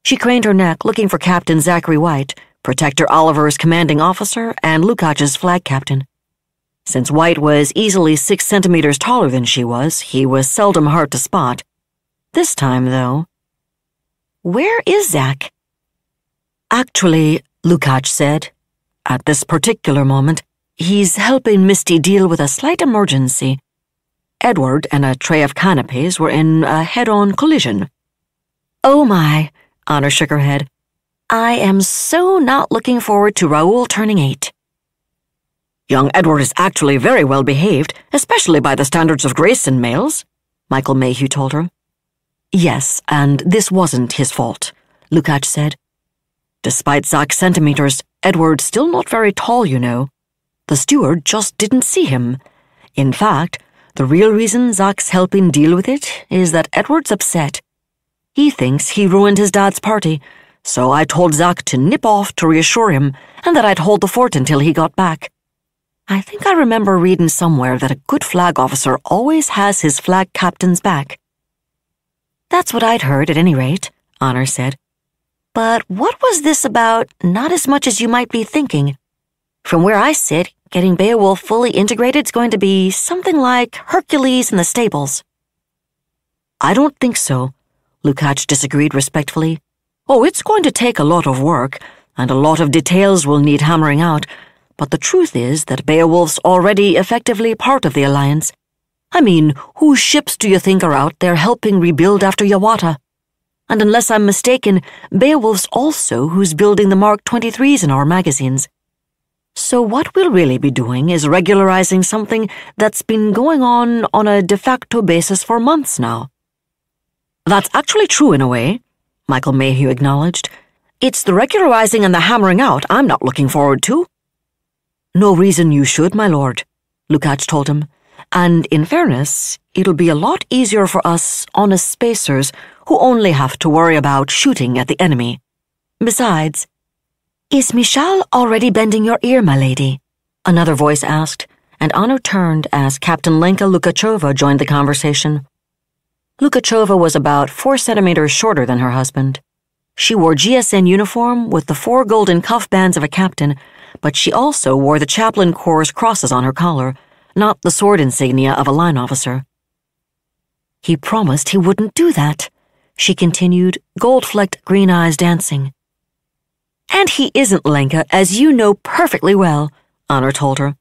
She craned her neck, looking for Captain Zachary White, Protector Oliver's commanding officer and Lukács' flag captain. Since White was easily 6 centimeters taller than she was, he was seldom hard to spot. This time, though... Where is Zach? Actually, Lukács said, at this particular moment, he's helping Misty deal with a slight emergency. Edward and a tray of canapes were in a head-on collision. Oh my, Honor shook her head. I am so not looking forward to Raoul turning 8. Young Edward is actually very well behaved, especially by the standards of Grayson males, Michael Mayhew told her. Yes, and this wasn't his fault, Lukács said. Despite Zach's centimeters, Edward's still not very tall, you know. The steward just didn't see him. In fact, the real reason Zach's helping deal with it is that Edward's upset. He thinks he ruined his dad's party, so I told Zach to nip off to reassure him and that I'd hold the fort until he got back. I think I remember reading somewhere that a good flag officer always has his flag captain's back. That's what I'd heard, at any rate, Honor said. But what was this about not as much as you might be thinking? From where I sit, getting Beowulf fully integrated's going to be something like Hercules in the stables. I don't think so, Lukács disagreed respectfully. Oh, it's going to take a lot of work, and a lot of details will need hammering out, but the truth is that Beowulf's already effectively part of the Alliance. I mean, whose ships do you think are out there helping rebuild after Yawata? And unless I'm mistaken, Beowulf's also who's building the Mark 23s in our magazines. So what we'll really be doing is regularizing something that's been going on a de facto basis for months now. That's actually true in a way, Michael Mayhew acknowledged. It's the regularizing and the hammering out I'm not looking forward to. No reason you should, my lord, Lukács told him. And in fairness, it'll be a lot easier for us honest spacers who only have to worry about shooting at the enemy. Besides, is Michal already bending your ear, my lady? Another voice asked, and Honor turned as Captain Lenka Lukachova joined the conversation. Lukachova was about 4 centimeters shorter than her husband. She wore GSN uniform with the 4 golden cuff bands of a captain, but she also wore the Chaplain Corps' crosses on her collar, not the sword insignia of a line officer. He promised he wouldn't do that, she continued, gold-flecked green eyes dancing. And he isn't, Lenka, as you know perfectly well, Honor told her.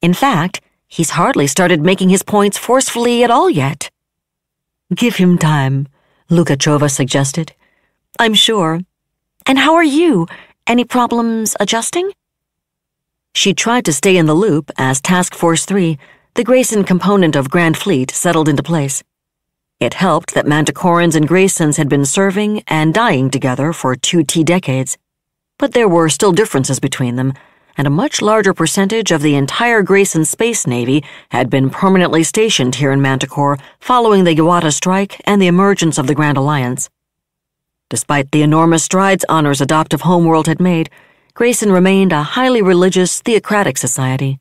In fact, he's hardly started making his points forcefully at all yet. Give him time, Lukachova suggested. I'm sure. And how are you? Any problems adjusting? She tried to stay in the loop as Task Force 3, the Grayson component of Grand Fleet, settled into place. It helped that Manticorans and Graysons had been serving and dying together for 2 decades, but there were still differences between them, and a much larger percentage of the entire Grayson Space Navy had been permanently stationed here in Manticore following the Yawata strike and the emergence of the Grand Alliance. Despite the enormous strides Honor's adoptive homeworld had made, Grayson remained a highly religious, theocratic society.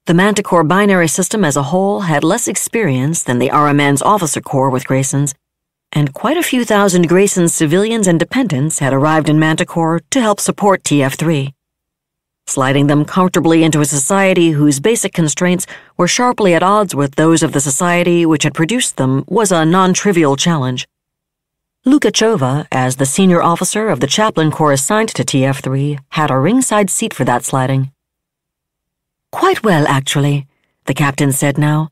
The Manticore binary system as a whole had less experience than the RMN's officer corps with Graysons, and quite a few thousand Grayson civilians and dependents had arrived in Manticore to help support TF3. Sliding them comfortably into a society whose basic constraints were sharply at odds with those of the society which had produced them was a non-trivial challenge. Lukachova, as the senior officer of the Chaplain Corps assigned to TF3, had a ringside seat for that sliding. Quite well, actually, the captain said now.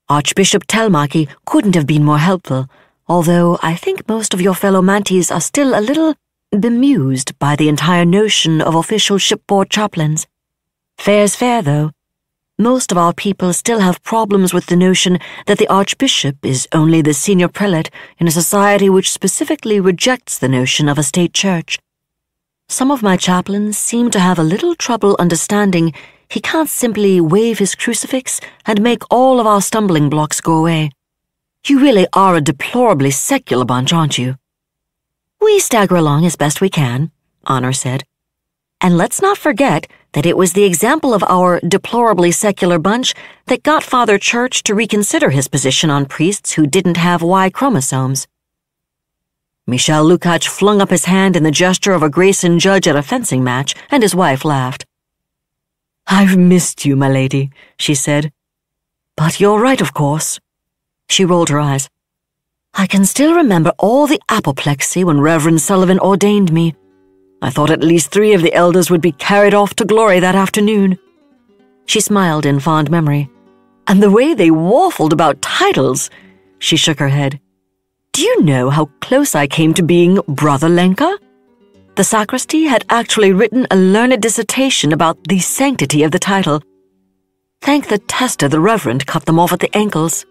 Archbishop Telmaki couldn't have been more helpful, although I think most of your fellow Mantis are still a little bemused by the entire notion of official shipboard chaplains. Fair's fair, though. Most of our people still have problems with the notion that the Archbishop is only the senior prelate in a society which specifically rejects the notion of a state church. Some of my chaplains seem to have a little trouble understanding he can't simply wave his crucifix and make all of our stumbling blocks go away. You really are a deplorably secular bunch, aren't you? We stagger along as best we can, Honor said. And let's not forget that it was the example of our deplorably secular bunch that got Father Church to reconsider his position on priests who didn't have Y chromosomes. Michel Lukács flung up his hand in the gesture of a Grayson judge at a fencing match, and his wife laughed. "I've missed you, my lady," she said. "But you're right, of course." She rolled her eyes. "I can still remember all the apoplexy when Reverend Sullivan ordained me. I thought at least 3 of the elders would be carried off to glory that afternoon." She smiled in fond memory. "And the way they waffled about titles," she shook her head. "Do you know how close I came to being Brother Lenka?" The sacristy had actually written a learned dissertation about the sanctity of the title. Thank the tester the Reverend cut them off at the ankles.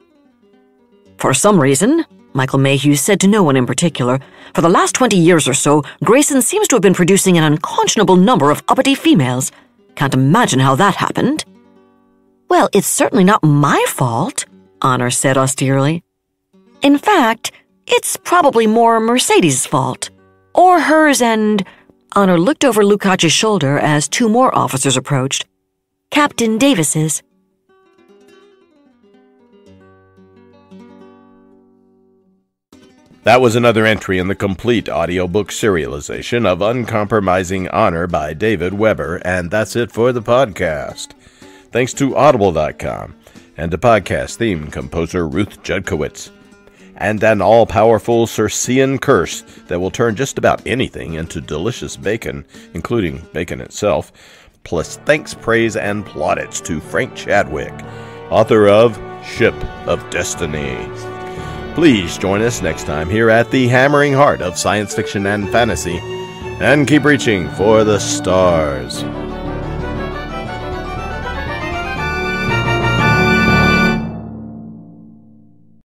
"For some reason," Michael Mayhew said to no one in particular, "for the last 20 years or so, Grayson seems to have been producing an unconscionable number of uppity females. Can't imagine how that happened." "Well, it's certainly not my fault," Honor said austerely. "In fact, it's probably more Mercedes' fault. Or hers and—" Honor looked over Lukács's shoulder as 2 more officers approached. "Captain Davis's." That was another entry in the complete audiobook serialization of Uncompromising Honor by David Weber, and that's it for the podcast. Thanks to Audible.com, and to podcast theme composer Ruth Judkowitz, and an all-powerful Circean curse that will turn just about anything into delicious bacon, including bacon itself, plus thanks, praise, and plaudits to Frank Chadwick, author of Ship of Destiny. Please join us next time here at the hammering heart of science fiction and fantasy, and keep reaching for the stars.